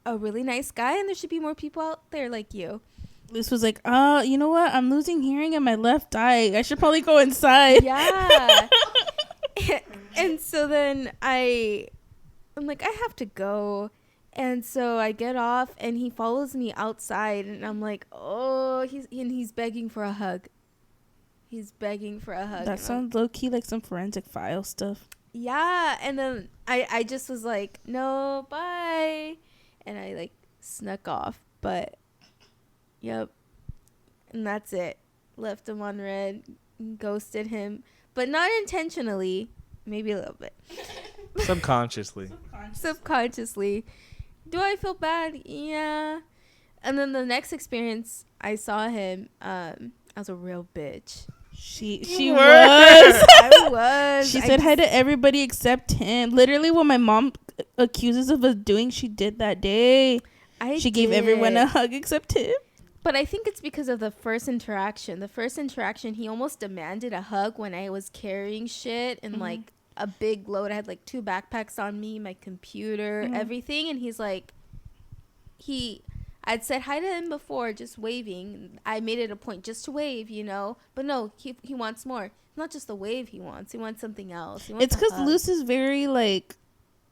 a really nice guy, and there should be more people out there like you. This was like, you know what? I'm losing hearing in my left eye. I should probably go inside. Yeah. And so then I'm like, I have to go. And so I get off, and he follows me outside, and I'm like, oh, he's begging for a hug. He's begging for a hug. That sounds low-key like some forensic file stuff. Yeah, and then I just was like, no, bye. And I, like, snuck off. But, yep. And that's it. Left him on red, ghosted him. But not intentionally. Maybe a little bit. Subconsciously. Do I feel bad? Yeah. And then the next experience I saw him, I was a real bitch. She was. I was. She said hi to everybody except him. Literally, what my mom accuses of us doing, she did that day. She gave everyone a hug except him. But I think it's because of the first interaction. The first interaction, he almost demanded a hug when I was carrying shit and like a big load. I had like 2 backpacks on me, my computer, everything. And he's like, I'd said hi to him before, just waving. I made it a point just to wave, you know. But no, he wants more. Not just the wave he wants. He wants something else. It's because Luce is very, like,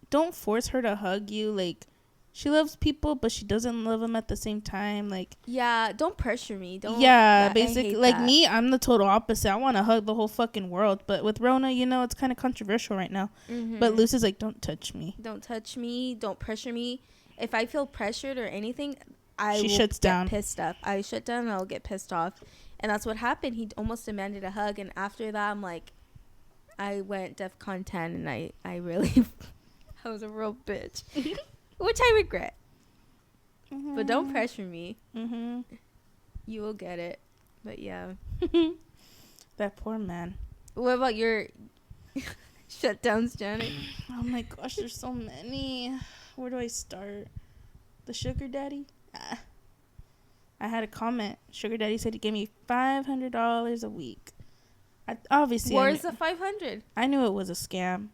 don't force her to hug you. Like, she loves people, but she doesn't love them at the same time. Like, yeah, don't pressure me. Basically. Like, me, I'm the total opposite. I want to hug the whole fucking world. But with Rona, you know, it's kind of controversial right now. But Luce is like, don't touch me. Don't touch me. Don't pressure me. If I feel pressured or anything... She shuts down. Pissed up. I shut down and I'll get pissed off. And that's what happened. He almost demanded a hug. And after that, I'm like, I went DEFCON 10 and I really, I was a real bitch. Which I regret. But don't pressure me. You will get it. But yeah. That poor man. What about your shutdowns, Janet? Oh my gosh, there's so many. Where do I start? The sugar daddy? I had a comment. Sugar daddy said he gave me $500 a week. Where's the 500? I knew it was a scam.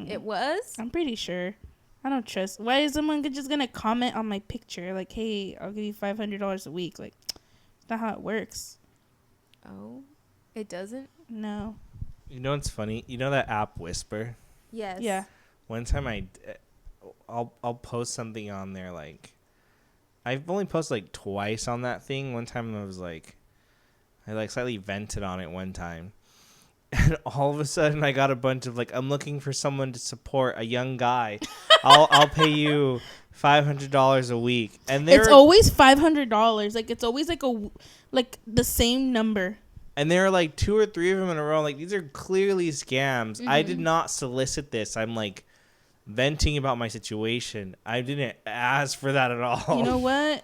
It was? I'm pretty sure. I don't trust. Why is someone just gonna comment on my picture like, "Hey, I'll give you $500 a week"? Like, that's not how it works. Oh, it doesn't? No. You know what's funny? You know that app Whisper? Yes. Yeah. One time I'll post something on there, like, I've only posted like twice on that thing. One time I like slightly vented on it one time. And all of a sudden I got a bunch of like, I'm looking for someone to support a young guy. I'll pay you $500 a week. And it's always $500. Like, it's always like the same number. And there are like 2 or 3 of them in a row. Like, these are clearly scams. I did not solicit this. I'm like venting about my situation. I didn't ask for that at all. You know what?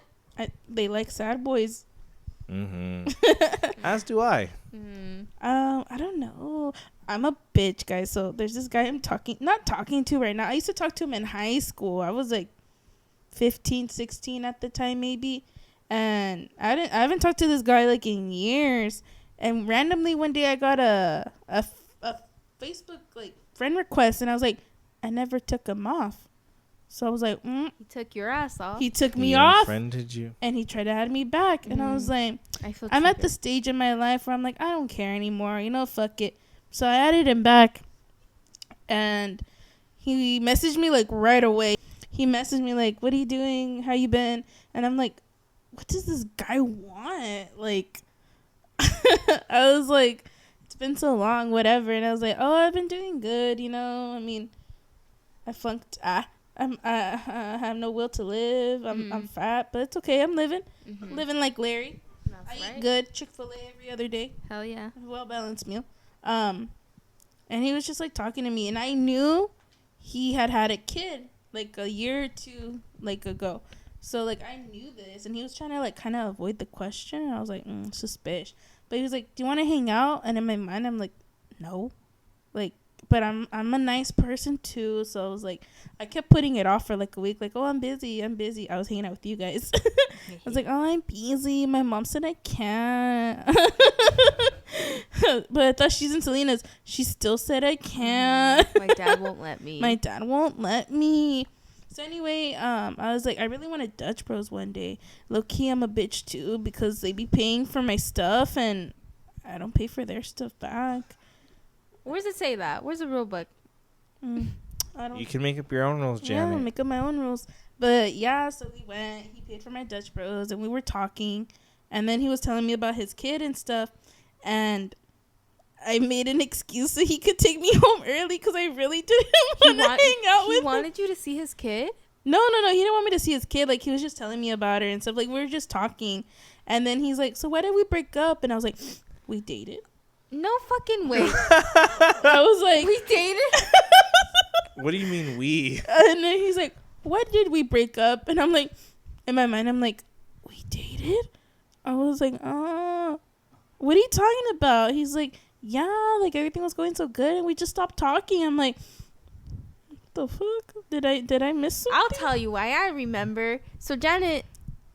They like sad boys. As do I. I don't know. I'm a bitch, guys. So there's this guy I'm not talking to right now. I used to talk to him in high school. I was like 15, 16 at the time, maybe. And I haven't talked to this guy like in years. And randomly one day I got a Facebook like friend requests. And I was like, I never took him off. So I was like, He took your ass off. He took me off. Unfriended you. And he tried to add me back. And I was like, I'm at the stage in my life where I'm like, I don't care anymore. Fuck it. So I added him back. And he messaged me like right away. He messaged me like, what are you doing? How you been? And I'm like, what does this guy want? Like, I was like, it's been so long, whatever. And I was like, oh, I've been doing good, I mean, I flunked. I have no will to live. I'm fat, but it's okay. I'm living. I'm living like Larry. That's I eat good. Chick-fil-A every other day. Hell yeah. Well-balanced meal. And he was just like talking to me, and I knew he had a kid like a year or two like ago. So like I knew this, and he was trying to like kind of avoid the question. And I was like, suspicious. But he was like, "Do you want to hang out?" And in my mind, I'm like, "No," like. But I'm a nice person too, so I was like, I kept putting it off for like a week, like, oh, I'm busy. I was hanging out with you guys. I was like, oh, I'm busy. My mom said I can't. But I thought she's in Selena's. She still said I can't. My dad won't let me. So anyway, I was like, I really wanted Dutch Bros one day. Low key, I'm a bitch too because they be paying for my stuff and I don't pay for their stuff back. Where does it say that? Where's the rule book? I don't. You can make up your own rules, Janet. Yeah, I'll make up my own rules. But yeah, so we went. He paid for my Dutch Bros, and we were talking. And then he was telling me about his kid and stuff. And I made an excuse so he could take me home early because I really didn't want to hang out with him. He wanted you to see his kid? No. He didn't want me to see his kid. Like, he was just telling me about her and stuff. Like, we were just talking. And then he's like, so why did we break up? And I was like, we dated. No fucking way. I was like, we dated? What do you mean we? And then he's like, why did we break up? And I'm like, in my mind, I'm like, we dated? I was like, what are you talking about? He's like, yeah, like everything was going so good and we just stopped talking. I'm like, what the fuck? Did I miss something? I'll tell you why I remember. So Janet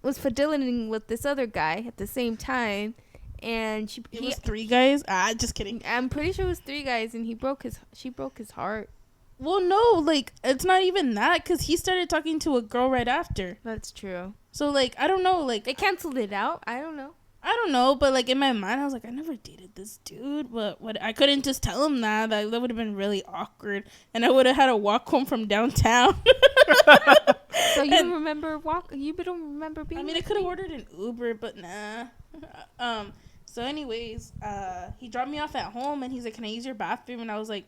was fiddling with this other guy at the same time. And it was 3 guys. Just kidding. I'm pretty sure it was 3 guys, and she broke his heart. Well, no, like it's not even that, because he started talking to a girl right after. That's true. So like I don't know, like they canceled it out. I don't know, but like in my mind, I was like, I never dated this dude, but what I couldn't just tell him that would have been really awkward, and I would have had to walk home from downtown. So you don't remember being? I mean, I could have ordered an Uber, but nah. So anyways, he dropped me off at home and he's like, can I use your bathroom? And I was like,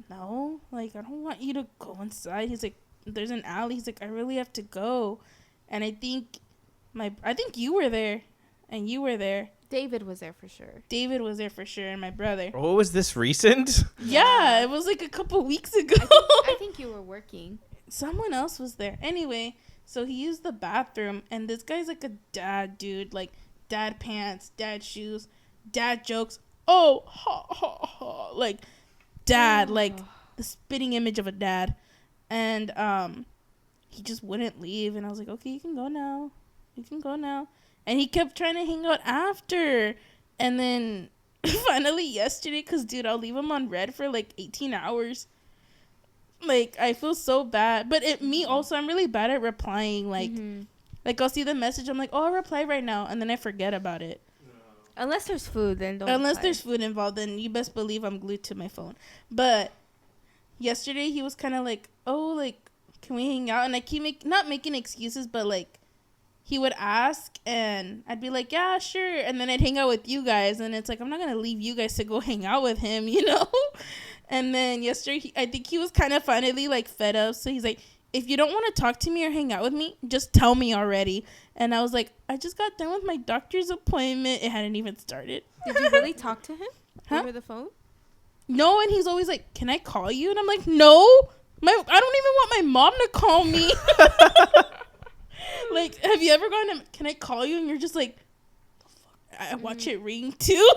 no, like, I don't want you to go inside. He's like, there's an alley. He's like, I really have to go. And I think you were there and you were there. David was there for sure. And my brother. Oh, was this recent? Yeah, it was like a couple weeks ago. I think you were working. Someone else was there. Anyway, so he used the bathroom and this guy's like a dad dude, like, dad pants, dad shoes, dad jokes. Oh, ha, ha, ha. Like, dad, like the spitting image of a dad. And he just wouldn't leave. And I was like, okay, you can go now. And he kept trying to hang out after. And then finally yesterday, because, dude, I'll leave him on red for like 18 hours. Like, I feel so bad. But me also, I'm really bad at replying. Like, Like, I'll see the message. I'm like, oh, I'll reply right now. And then I forget about it. Unless there's food, then don't Unless reply. there's food involved, then you best believe I'm glued to my phone. But yesterday, he was kind of like, oh, like, can we hang out? And I keep not making excuses, but, like, he would ask, and I'd be like, yeah, sure. And then I'd hang out with you guys. And it's like, I'm not going to leave you guys to go hang out with him, you know? And then yesterday, I think he was kind of finally, like, fed up. So he's like, if you don't want to talk to me or hang out with me, just tell me already. And I was like, I just got done with my doctor's appointment. It hadn't even started. Did you really talk to him over the phone? No, and he's always like, can I call you? And I'm like, no. I don't even want my mom to call me. Like, have you ever gone to, can I call you? And you're just like, I watch it ring too.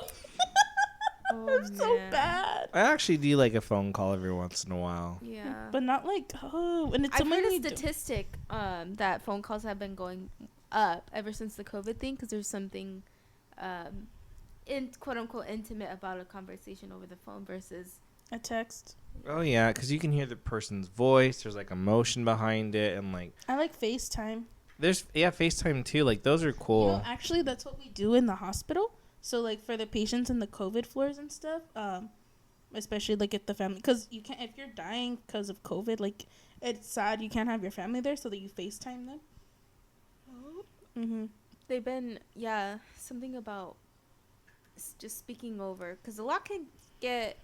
It's so bad. I actually do like a phone call every once in a while. Yeah. But not like, when it's I've someone heard a statistic that phone calls have been going up ever since the COVID thing, because there's something in quote unquote intimate about a conversation over the phone versus A text. Oh yeah, because you can hear the person's voice. There's like emotion behind it, and like I like FaceTime. There's FaceTime too. Like those are cool. You know, actually, that's what we do in the hospital. So like for the patients in the COVID floors and stuff, especially like if the family, because you can't, if you're dying because of COVID, like it's sad you can't have your family there, so that you FaceTime them. They've been something about just speaking over, because a lot can get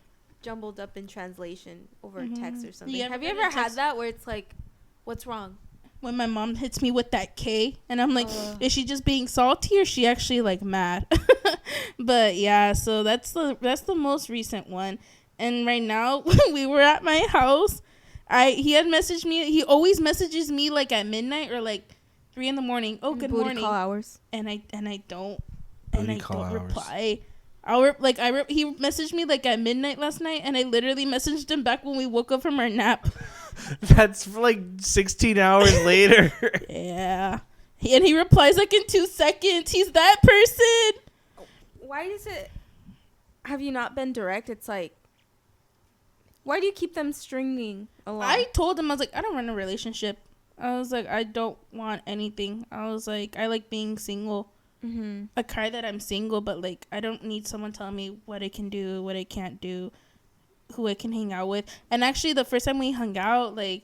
jumbled up in translation over text or something. Have you ever had that where it's like, what's wrong? When my mom hits me with that K, and I'm like, is she just being salty or is she actually like mad? But yeah, so that's the most recent one. And right now we were at my house. He had messaged me. He always messages me like at midnight or like 3 a.m. Oh, good Booty morning. Call hours. And I don't Booty call hours. reply. He messaged me like at midnight last night, and I literally messaged him back when we woke up from our nap. That's like 16 hours later. Yeah. And he replies like in 2 seconds. He's that person. Why does it... Have you not been direct? It's like... Why do you keep them stringing along? I told him, I was like, I don't run a relationship. I was like, I don't want anything. I was like, I like being single. I cry that I'm single, but like, I don't need someone telling me what I can do, what I can't do, who I can hang out with. And actually, the first time we hung out, like,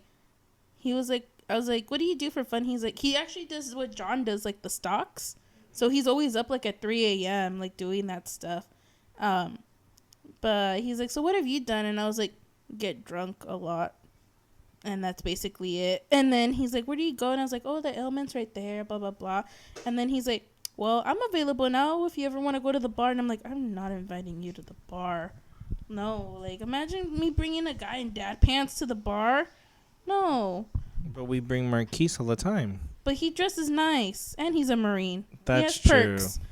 he was like, I was like, what do you do for fun? He's like, he actually does what John does, like the stocks. So he's always up like at 3 a.m. like doing that stuff. But he's like, so what have you done? And I was like, get drunk a lot. And that's basically it. And then he's like, where do you go? And I was like, oh, the Ailment's right there, blah, blah, blah. And then he's like, well, I'm available now if you ever want to go to the bar. And I'm like, I'm not inviting you to the bar. No, like, imagine me bringing a guy in dad pants to the bar. No. But we bring Marquise all the time. But he dresses nice, and he's a Marine. That's he has perks. true.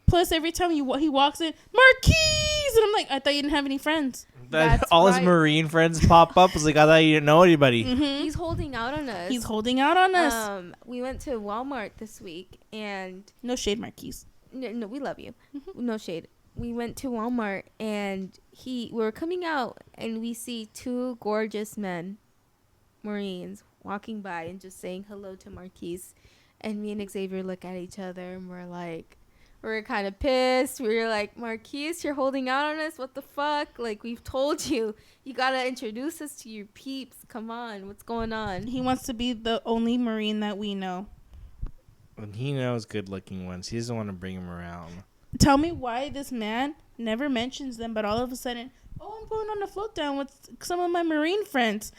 Plus, every time he walks in, Marquise! And I'm like, I thought you didn't have any friends. That all his Marine friends pop up. I was like, I thought you didn't know anybody. He's holding out on us. He's holding out on us. We went to Walmart this week, and... No shade, Marquise. No, we love you. No shade. We went to Walmart, and we were coming out, and we see 2 gorgeous men, Marines, walking by and just saying hello to Marquise. And me and Xavier look at each other, and we're kind of pissed. We were like, Marquise, you're holding out on us? What the fuck? Like, we've told you. You got to introduce us to your peeps. Come on. What's going on? He wants to be the only Marine that we know. And he knows good-looking ones. He doesn't want to bring them around. Tell me why this man never mentions them, but all of a sudden, oh, I'm going on a float down with some of my Marine friends.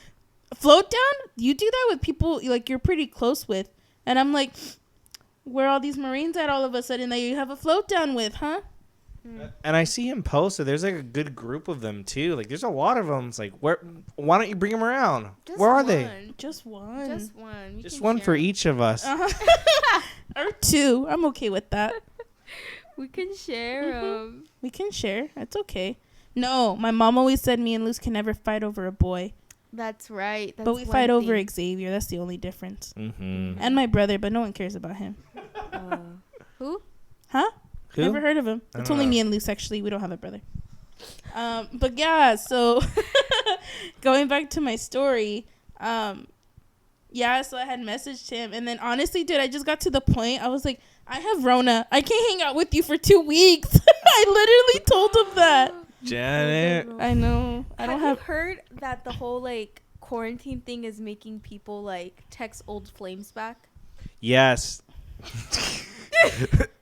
Float down? You do that with people like you're pretty close with. And I'm like, where are all these Marines at all of a sudden that you have a float down with, huh? And I see him posted. There's like a good group of them too. Like there's a lot of them. It's like, why don't you bring them around? Where are they? Just one. Just one. Just one for each of us. Or 2. I'm okay with that. We can share them. We can share. It's okay. No, my mom always said me and Luz can never fight over a boy. That's right. But we fight over Xavier. That's the only difference. And my brother, but no one cares about him. Who? Huh? Who? Never heard of him. It's only me and Luz, actually. We don't have a brother. But yeah, so going back to my story, yeah, so I had messaged him. And then honestly, dude, I just got to the point. I was like, I have Rona. I can't hang out with you for 2 weeks. I literally told him that. Janet. I know. Have you heard that the whole like quarantine thing is making people like text old flames back? Yes.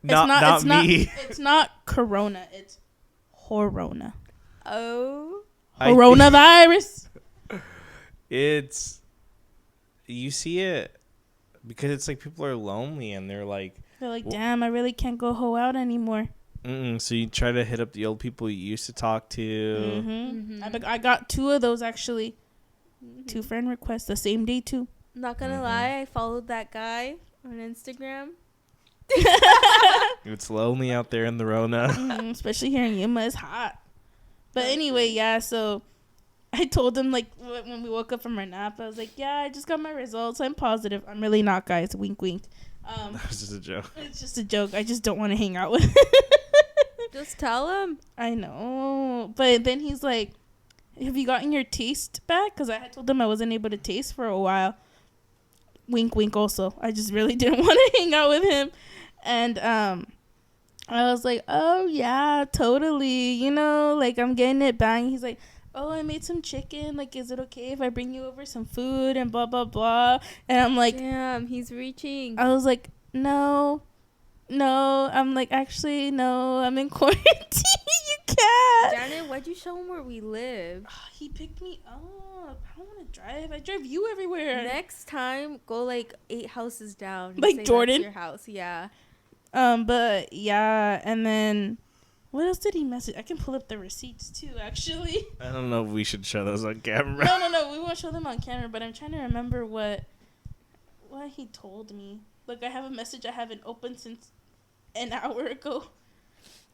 not me. It's not Corona. It's Horona. Oh. Coronavirus. You see it because it's like people are lonely and they're like, damn, I really can't go hoe out anymore. So you try to hit up the old people you used to talk to. I got 2 of those actually. 2 friend requests the same day too. Not gonna lie, I followed that guy on Instagram. It's lonely out there in the Rona. Especially here in Yuma, it's hot. But anyway, yeah, so I told him, like, when we woke up from our nap, I was like, yeah, I just got my results. I'm positive. I'm really not, guys. Wink, wink. That was just a joke. It's just a joke. I just don't want to hang out with him. Just tell him. I know. But then he's like, have you gotten your taste back? Because I had told him I wasn't able to taste for a while. Wink, wink also. I just really didn't want to hang out with him. And I was like, oh, yeah, totally. You know, like, I'm getting it bang. He's like, oh, I made some chicken. Like, is it okay if I bring you over some food and blah, blah, blah? And I'm like, damn, he's reaching. I was like, no. I'm like, actually, no, I'm in quarantine. You can't. Janet, why'd you show him where we live? He picked me up. I don't want to drive. I drive you everywhere. Next time, go like 8 houses down. Like say Jordan? that's your house, yeah. But yeah, and then what else did he message? I can pull up the receipts too, actually. I don't know if we should show those on camera. No, we won't show them on camera, but I'm trying to remember what he told me. Look, I have a message I haven't opened since an hour ago.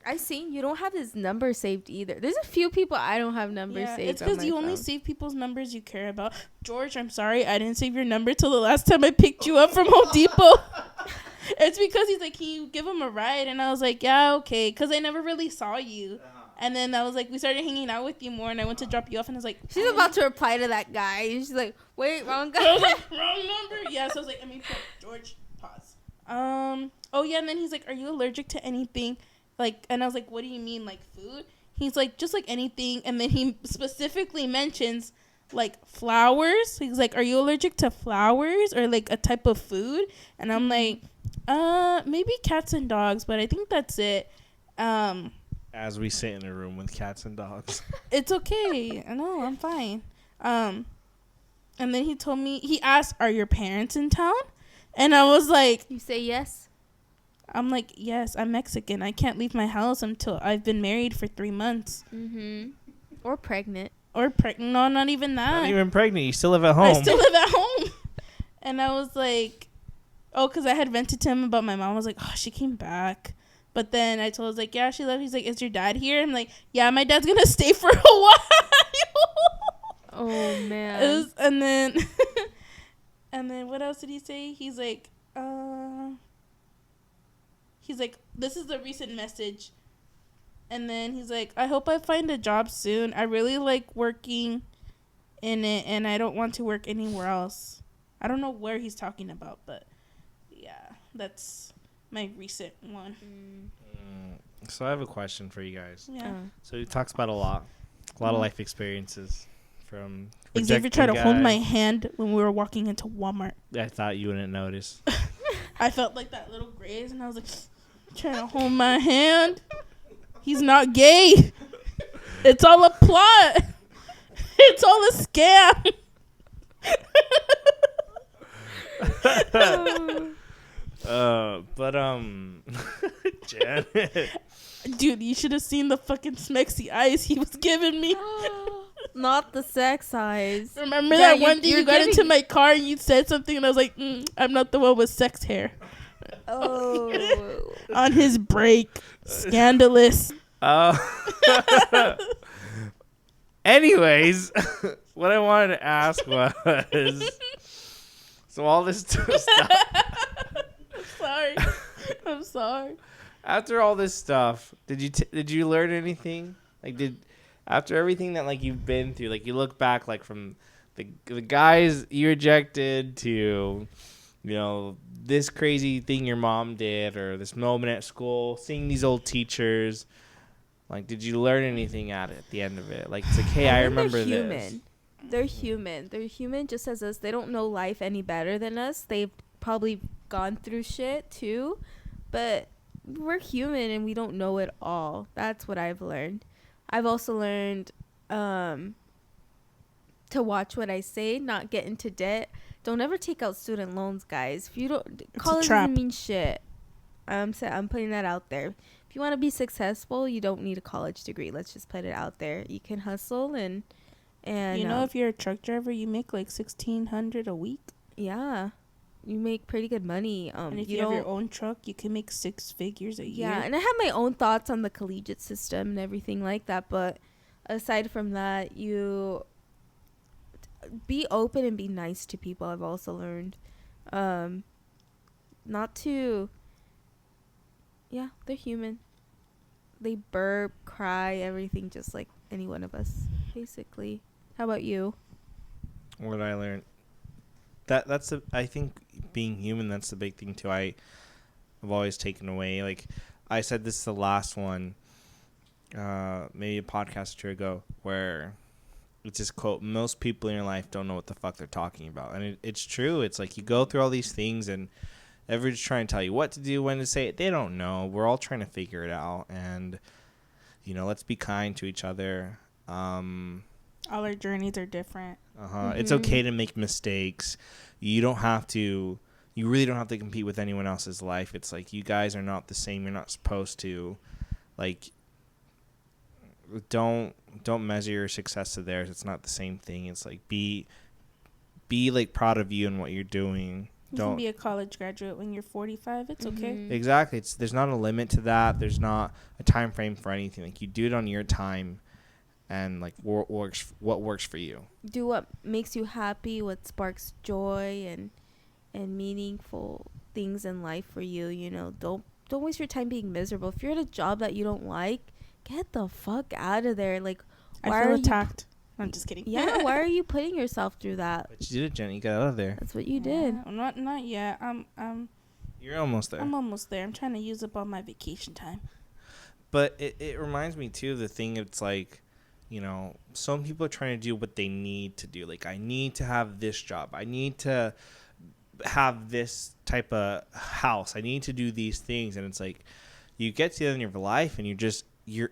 I seen you don't have his number saved either. There's a few people I don't have numbers saved. It's because you only save people's numbers you care about. George, I'm sorry, I didn't save your number till the last time I picked you up from Home Depot. It's because he's like, can you give him a ride? And I was like, yeah, okay, because I never really saw you. And then I was like, we started hanging out with you more, and I went to drop you off, and I was like, she's about to reply to that guy. And she's like, wait, wrong guy. I was like, wrong number? Yeah, so I was like, George, pause. Oh, yeah, and then he's like, are you allergic to anything? Like, and I was like, what do you mean, like food? He's like, just like anything. And then he specifically mentions like flowers. He's like, are you allergic to flowers or like a type of food? And I'm like, maybe cats and dogs, but I think that's it. As we sit in a room with cats and dogs. It's okay. I know, I'm fine. And then he asked, are your parents in town? And I was like, you say yes? I'm like, yes, I'm Mexican. I can't leave my house until I've been married for 3 months. Mm-hmm. Or pregnant. Or pregnant. No, not even that. Not even pregnant. You still live at home. I still live at home. And I was like, oh, because I had vented to him about my mom. I was like, oh, she came back. But then I told him, I was like, yeah, she left. He's like, is your dad here? I'm like, yeah, my dad's going to stay for a while. Oh, man. And then, and then what else did he say? He's like, this is the recent message. And then he's like, I hope I find a job soon. I really like working in it, and I don't want to work anywhere else. I don't know where he's talking about, but yeah, that's my recent one. So I have a question for you guys. Yeah. So he talks about a lot of life experiences from Xavier tried to hold my hand when we were walking into Walmart. I thought you wouldn't notice. I felt like that little graze, and I was like, trying to hold my hand. He's not gay. It's all a plot. It's all a scam. Janet. Dude, you should have seen the fucking smexy eyes he was giving me. Not the sex eyes. Remember that one day you got into my car and you said something and I was like, I'm not the one with sex hair. Oh. On his break. Scandalous. Anyways, what I wanted to ask was, so all this stuff. I'm sorry. After all this stuff, did you learn anything? Like, after everything that like you've been through, like you look back, like from the guys you rejected to, you know, this crazy thing your mom did, or this moment at school, seeing these old teachers. Like, did you learn anything at the end of it? Like, it's like, hey, I remember this. They're human. They're human just as us. They don't know life any better than us. They've probably gone through shit too. But we're human and we don't know it all. That's what I've learned. I've also learned to watch what I say, not get into debt. Don't ever take out student loans, guys. If you don't, college doesn't mean shit. I'm putting that out there. If you want to be successful, you don't need a college degree. Let's just put it out there. You can hustle and you know, if you're a truck driver, you make like $1,600 a week. Yeah, you make pretty good money. And if you have your own truck, you can make 6 figures a year. Yeah, and I have my own thoughts on the collegiate system and everything like that. But aside from that, you be open and be nice to people. I've also learned not to. Yeah, they're human. they burp, cry, everything, just like any one of us, basically. How about you? What did I learn? I think being human, that's the big thing too. I've always taken away. Like I said, this is the last one, maybe a podcast or two ago, where it's this quote: most people in your life don't know what the fuck they're talking about. And it's true. It's like you go through all these things and everybody's trying to tell you what to do, when to say it. They don't know. We're all trying to figure it out. And, let's be kind to each other. All our journeys are different. Mm-hmm. It's okay to make mistakes. You really don't have to compete with anyone else's life. It's like you guys are not the same. You're not supposed to. Like, don't measure your success to theirs. It's not the same thing. It's like be like proud of you and what you're doing. You can be a college graduate when you're 45. It's okay. Exactly. There's not a limit to that. There's not a time frame for anything. Like you do it on your time, and like what works for you. Do what makes you happy. What sparks joy and meaningful things in life for you. Don't waste your time being miserable. If you're at a job that you don't like, get the fuck out of there. Like, why I feel attacked. I'm just kidding. Yeah, why are you putting yourself through that? But you did it, Jenny. You got out of there. That's what you did. Not yet. You're almost there. I'm almost there. I'm trying to use up all my vacation time. But it reminds me too of the thing. It's like, some people are trying to do what they need to do. Like, I need to have this job. I need to have this type of house. I need to do these things. And it's like, you get to the end of your life and you're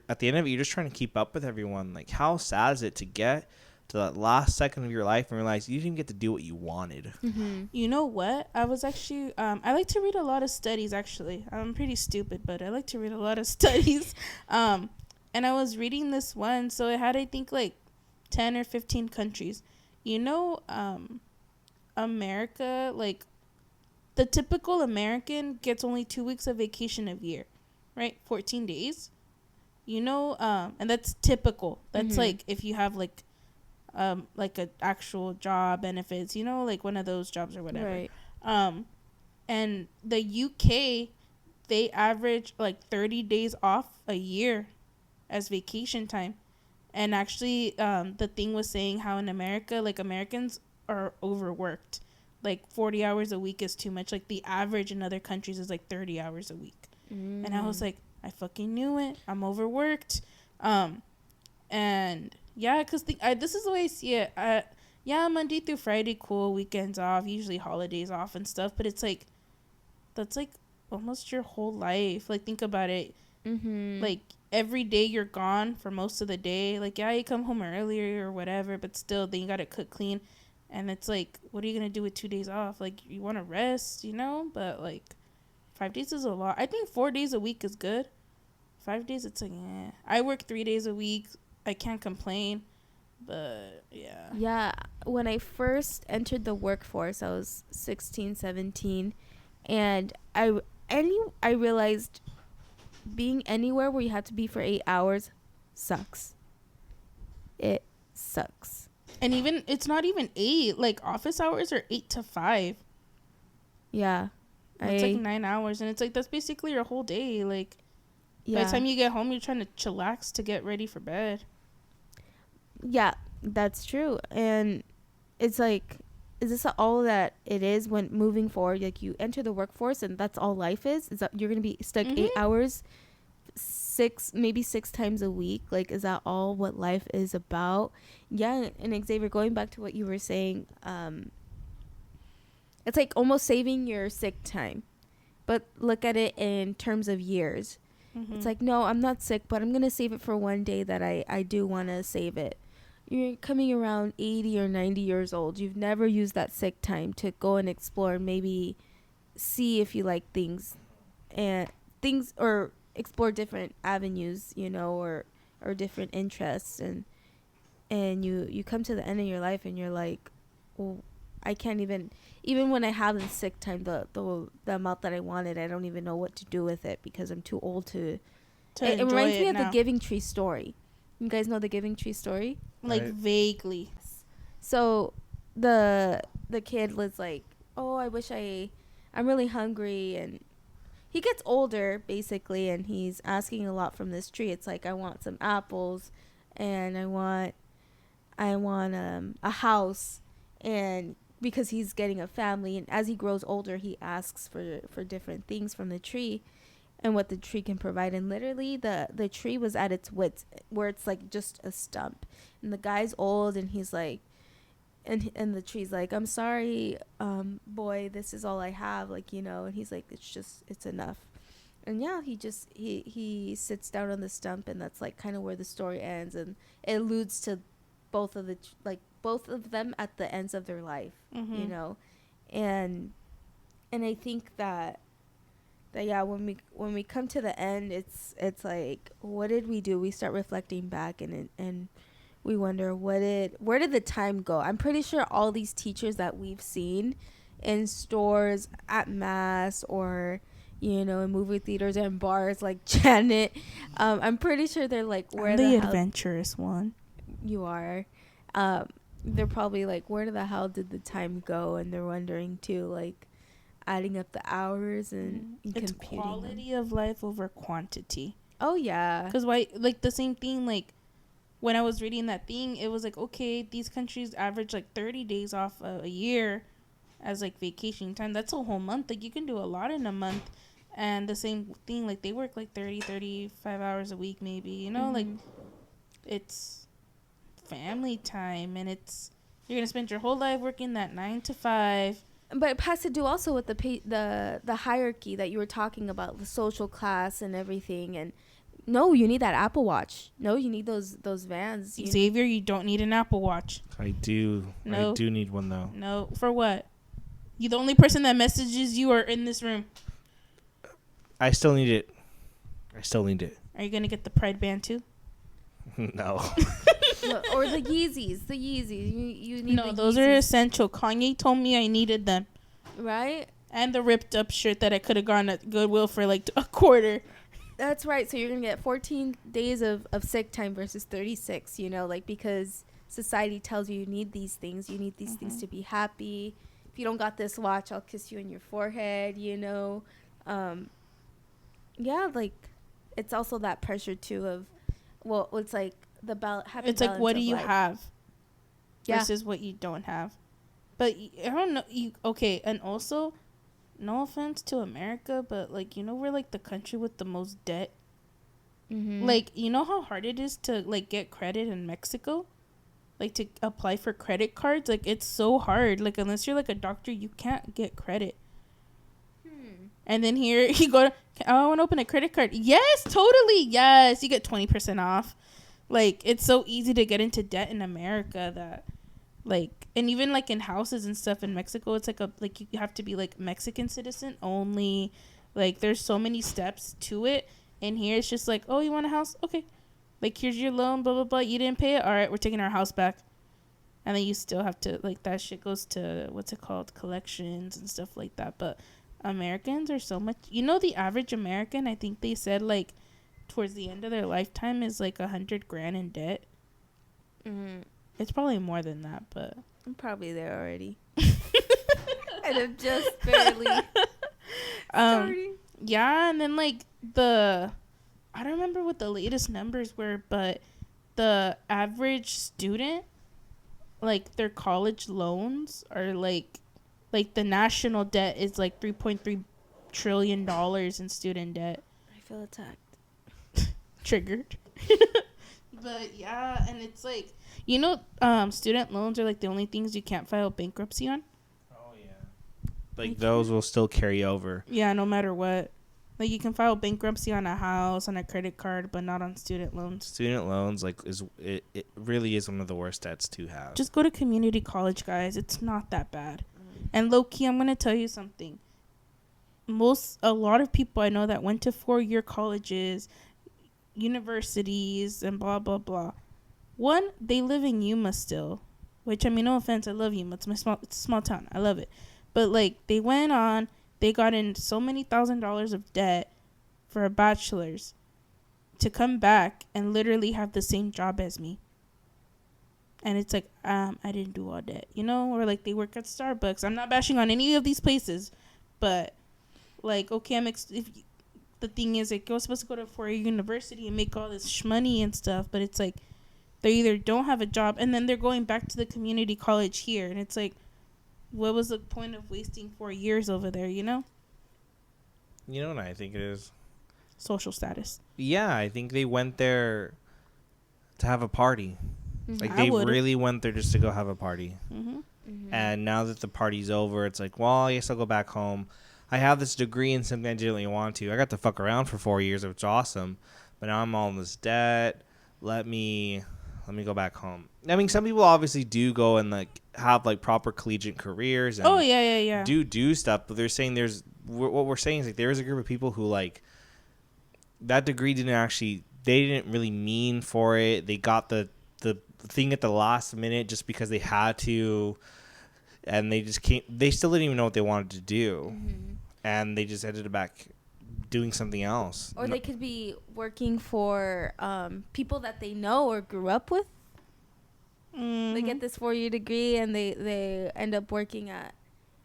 at the end of it, you're just trying to keep up with everyone. Like, how sad is it to get to that last second of your life and realize you didn't even get to do what you wanted? Mm-hmm. You know what? I was actually, I like to read a lot of studies, actually. I'm pretty stupid, but I like to read a lot of studies. And I was reading this one, so it had, I think, like 10 or 15 countries. America, like, the typical American gets only 2 weeks of vacation a year, right? 14 days. And that's typical. That's like if you have like an actual job benefits, like one of those jobs or whatever. Right. And the UK, they average like 30 days off a year as vacation time. And actually, the thing was saying how in America, like Americans are overworked. Like 40 hours a week is too much. Like the average in other countries is like 30 hours a week. And I was like, I fucking knew it. I'm overworked. And yeah, because this is the way I see it. Monday through Friday, cool. Weekends off, usually holidays off and stuff. But it's like, that's like almost your whole life. Like, think about it. Mm-hmm. Like, every day you're gone for most of the day. Like, yeah, you come home earlier or whatever, but still, then you got to cook, clean. And it's like, what are you going to do with 2 days off? Like, you want to rest, But, like, 5 days is a lot. I think 4 days a week is good. 5 days, it's like, I work 3 days a week. I can't complain. But, yeah. Yeah. When I first entered the workforce, I was 16, 17. And I realized being anywhere where you have to be for 8 hours sucks. It sucks. And even, it's not even 8. Like, office hours are 8 to 5. Yeah. It's like 9 hours. And it's like, that's basically your whole day. Like, yeah. By the time you get home, you're trying to chillax to get ready for bed. Yeah, that's true. And it's like, is this all that it is when moving forward? Like, you enter the workforce and that's all life is? Is that you're going to be stuck 8 hours, maybe 6 times a week? Like, is that all what life is about? Yeah. And Xavier, going back to what you were saying, it's like almost saving your sick time. But look at it in terms of years. It's like, no, I'm not sick, but I'm going to save it for one day that I do want to save it. You're coming around 80 or 90 years old. You've never used that sick time to go and explore and maybe see if you like things or explore different avenues, or different interests. And you come to the end of your life and you're like, well, I can't even when I have the sick time, the amount that I wanted, I don't even know what to do with it because I'm too old to it reminds me of the Giving Tree story. You guys know the Giving Tree story? Like, vaguely. So the kid was like, oh, I wish I'm really hungry, and he gets older basically, and he's asking a lot from this tree. It's like, I want some apples, and I want a house, and because he's getting a family, and as he grows older, he asks for different things from the tree, and what the tree can provide. And literally the tree was at its wits, where it's like just a stump, and the guy's old, and he's like, and the tree's like, I'm sorry, boy, this is all I have, like, you know. And he's like, it's enough. And yeah, he sits down on the stump, and that's like kind of where the story ends, and it alludes to both of them at the ends of their life, you know. And I think that yeah, when we come to the end, it's like, what did we do? We start reflecting back, and we wonder, where did the time go? I'm pretty sure all these teachers that we've seen in stores, at mass, or, you know, in movie theaters and bars, like Janet, I'm pretty sure they're like, where the adventurous one. You are. They're probably like, where the hell did the time go? And they're wondering too, like, adding up the hours and it's computing quality them. Of life over quantity. Oh yeah, because why, like, the same thing, like, when I was reading that thing, it was like, okay, these countries average like 30 days off a year as like vacation time. That's a whole month. Like, you can do a lot in a month. And the same thing, like, they work like 35 hours a week maybe, you know. Like, it's family time, and you're gonna spend your whole life working that 9 to 5. But it has to do also with the hierarchy that you were talking about, the social class and everything. And no, you need that Apple Watch. No, you need those Vans. Xavier, you don't need an Apple Watch. I do. No. I do need one, though. No. For what? You the only person that messages you are in this room. I still need it. Are you going to get the Pride Band, too? No. Or the Yeezys. You need No, those Yeezys are essential. Kanye told me I needed them. Right? And the ripped up shirt that I could have gone at Goodwill for like a quarter. That's right. So you're going to get 14 days of sick time versus 36, you know, like, because society tells you need these things. You need these things to be happy. If you don't got this watch, I'll kiss you on your forehead, you know. Yeah, like, it's also that pressure, too, of, well, it's like the it's like, what do you have yeah. versus what you don't have. But I don't know. Okay, and also, no offense to America, but, like, you know, we're, like, the country with the most debt. Like, you know how hard it is to, like, get credit in Mexico? Like, to apply for credit cards? Like, it's so hard. Like, unless you're, like, a doctor, you can't get credit. And then here, you go, I want to open a credit card. Yes, totally. Yes, you get 20% off. Like, it's so easy to get into debt in America that, like, and even, like, in houses and stuff in Mexico, it's like you have to be, like, Mexican citizen only. Like, there's so many steps to it. And here it's just like, oh, you want a house? Okay. Like, here's your loan, blah, blah, blah. You didn't pay it? All right, we're taking our house back. And then you still have to, like, that shit goes to, what's it called, collections and stuff like that. But Americans are so much, you know, the average American, I think they said, like, towards the end of their lifetime is, like, $100,000 in debt. It's probably more than that, but I'm probably there already. And I'm just barely starting. Yeah, and then, like, I don't remember what the latest numbers were, but the average student, like, their college loans are, like the national debt is, like, $3.3 trillion in student debt. I feel attacked. Triggered. But, yeah, and it's, like, you know, student loans are, like, the only things you can't file bankruptcy on. Oh, yeah. Like, those will still carry over. Yeah, no matter what. Like, you can file bankruptcy on a house, on a credit card, but not on student loans. Student loans, like, it really is one of the worst debts to have. Just go to community college, guys. It's not that bad. And low-key, I'm going to tell you something. A lot of people I know that went to 4-year colleges, universities, and blah, blah, blah. One, they live in Yuma still. Which, I mean, no offense, I love Yuma. It's a small town. I love it. But, like, they went on... They got in so many $1,000s of debt for a bachelor's to come back and literally have the same job as me. And it's like, I didn't do all that, you know? Or, like, they work at Starbucks. I'm not bashing on any of these places, but Like, okay, the thing is, like, you're supposed to go to a 4-year university and make all this money and stuff, but it's like they either don't have a job and then they're going back to the community college here, and it's like, what was the point of wasting 4 years over there, you know? You know what I think it is? Social status. Yeah, I think they went there to have a party. Mm-hmm. Like, they really went there just to go have a party. Mm-hmm. Mm-hmm. And now that the party's over, it's like, well, I guess I'll go back home. I have this degree in something I didn't really want to. I got to fuck around for 4 years, which is awesome. But now I'm all in this debt. Let me go back home. I mean, some people obviously do go and like have like proper collegiate careers. And do stuff. But they're saying what we're saying is like there is a group of people who like that degree they didn't really mean for it. They got the thing at the last minute just because they had to, and they still didn't even know what they wanted to do. Mm-hmm. And they just ended up back doing something else. Or they could be working for people that they know or grew up with. Mm-hmm. They get this 4-year degree and they end up working at,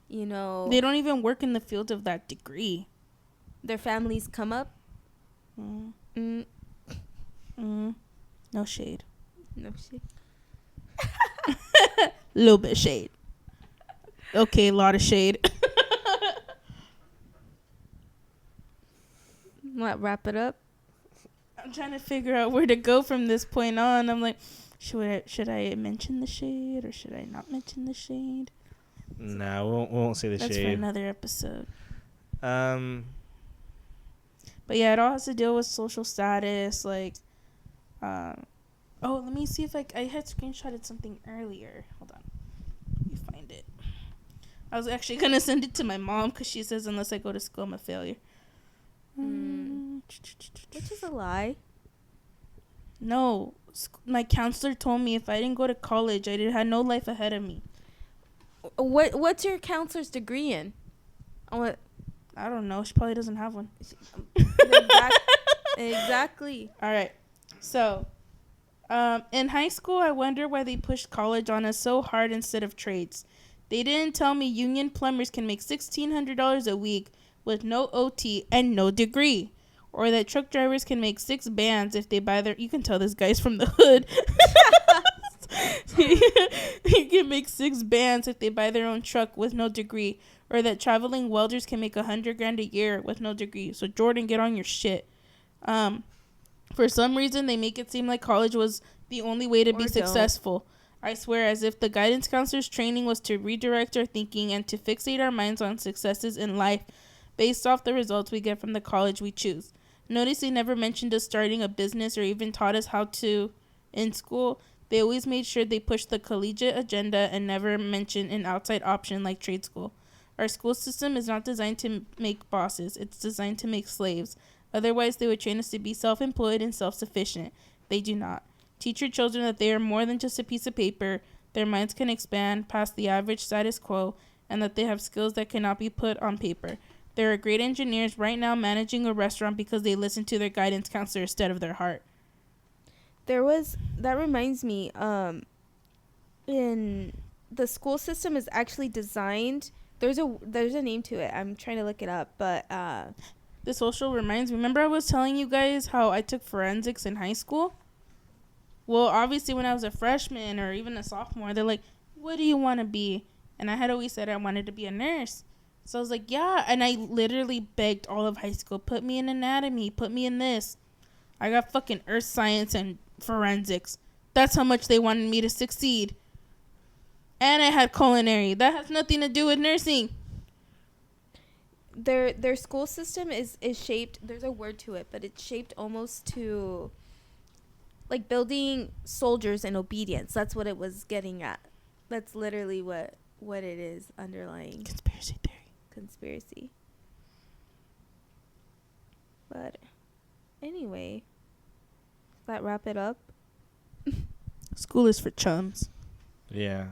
you know... They don't even work in the field of that degree. Their families come up. No shade. No shade. Little bit of shade. Okay, a lot of shade. Wrap it up. I'm trying to figure out where to go from this point on. I'm like, should I mention the shade or should I not mention the shade? No, we won't say the shade. That's for another episode. But yeah, it all has to deal with social status. Like, let me see if I had screenshotted something earlier. Hold on. Let me find it. I was actually going to send it to my mom because she says unless I go to school, I'm a failure. Which is a lie. No. My counselor told me if I didn't go to college, I had no life ahead of me. What's your counselor's degree in? I don't know. She probably doesn't have one. Exactly. All right. So, in high school, I wonder why they pushed college on us so hard instead of trades. They didn't tell me union plumbers can make $1,600 a week with no OT and no degree. Or that truck drivers can make 6 bands if they buy their... You can tell this guy's from the hood. He can make 6 bands if they buy their own truck with no degree. Or that traveling welders can make $100,000 a year with no degree. So Jordan, get on your shit. For some reason, they make it seem like college was the only way to be successful. I swear, as if the guidance counselor's training was to redirect our thinking and to fixate our minds on successes in life based off the results we get from the college we choose. Notice they never mentioned us starting a business or even taught us how to in school. They always made sure they pushed the collegiate agenda and never mentioned an outside option like trade school. Our school system is not designed to make bosses. It's designed to make slaves. Otherwise, they would train us to be self-employed and self-sufficient. They do not. Teach your children that they are more than just a piece of paper, their minds can expand past the average status quo, and that they have skills that cannot be put on paper. There are great engineers right now managing a restaurant because they listen to their guidance counselor instead of their heart. That reminds me, in the school system is actually designed, there's a name to it. I'm trying to look it up, but the social reminds me. Remember I was telling you guys how I took forensics in high school? Well, obviously when I was a freshman or even a sophomore, they're like, what do you want to be? And I had always said I wanted to be a nurse. So I was like, yeah. And I literally begged all of high school, put me in anatomy, put me in this. I got fucking earth science and forensics. That's how much they wanted me to succeed. And I had culinary. That has nothing to do with nursing. Their school system is shaped, there's a word to it, but it's shaped almost to like building soldiers in obedience. That's what it was getting at. That's literally what it is underlying. Conspiracy theory. Conspiracy. But anyway, does that wrap it up? School is for chums. Yeah.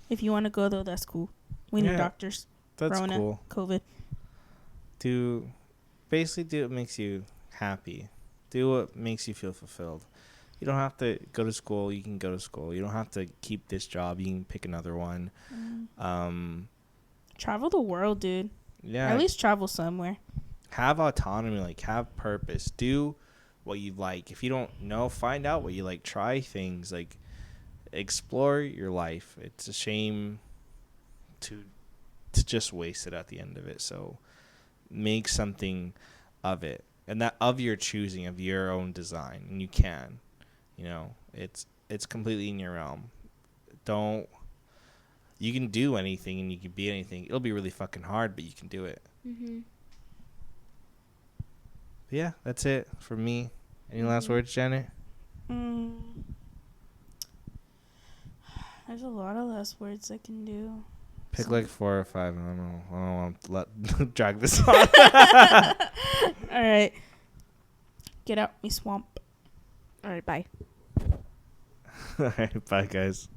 If you want to go though, that's cool. We need doctors. That's Rona, cool. COVID. Do what makes you happy. Do what makes you feel fulfilled. You don't have to go to school. You can go to school. You don't have to keep this job. You can pick another one. Travel the world, dude. Yeah. Or at least travel somewhere. Have autonomy, like have purpose. Do what you like. If you don't know, find out what you like. Try things, like explore your life. It's a shame to just waste it at the end of it. So make something of it, and that of your choosing, of your own design, and you can. You know, it's completely in your realm. You can do anything and you can be anything. It'll be really fucking hard, but you can do it. Mm-hmm. Yeah, that's it for me. Any last words, Janet? There's a lot of last words I can do. Pick like 4 or 5. I don't know. I don't want to drag this on. All right. Get out me swamp. All right, bye. All right, bye, guys.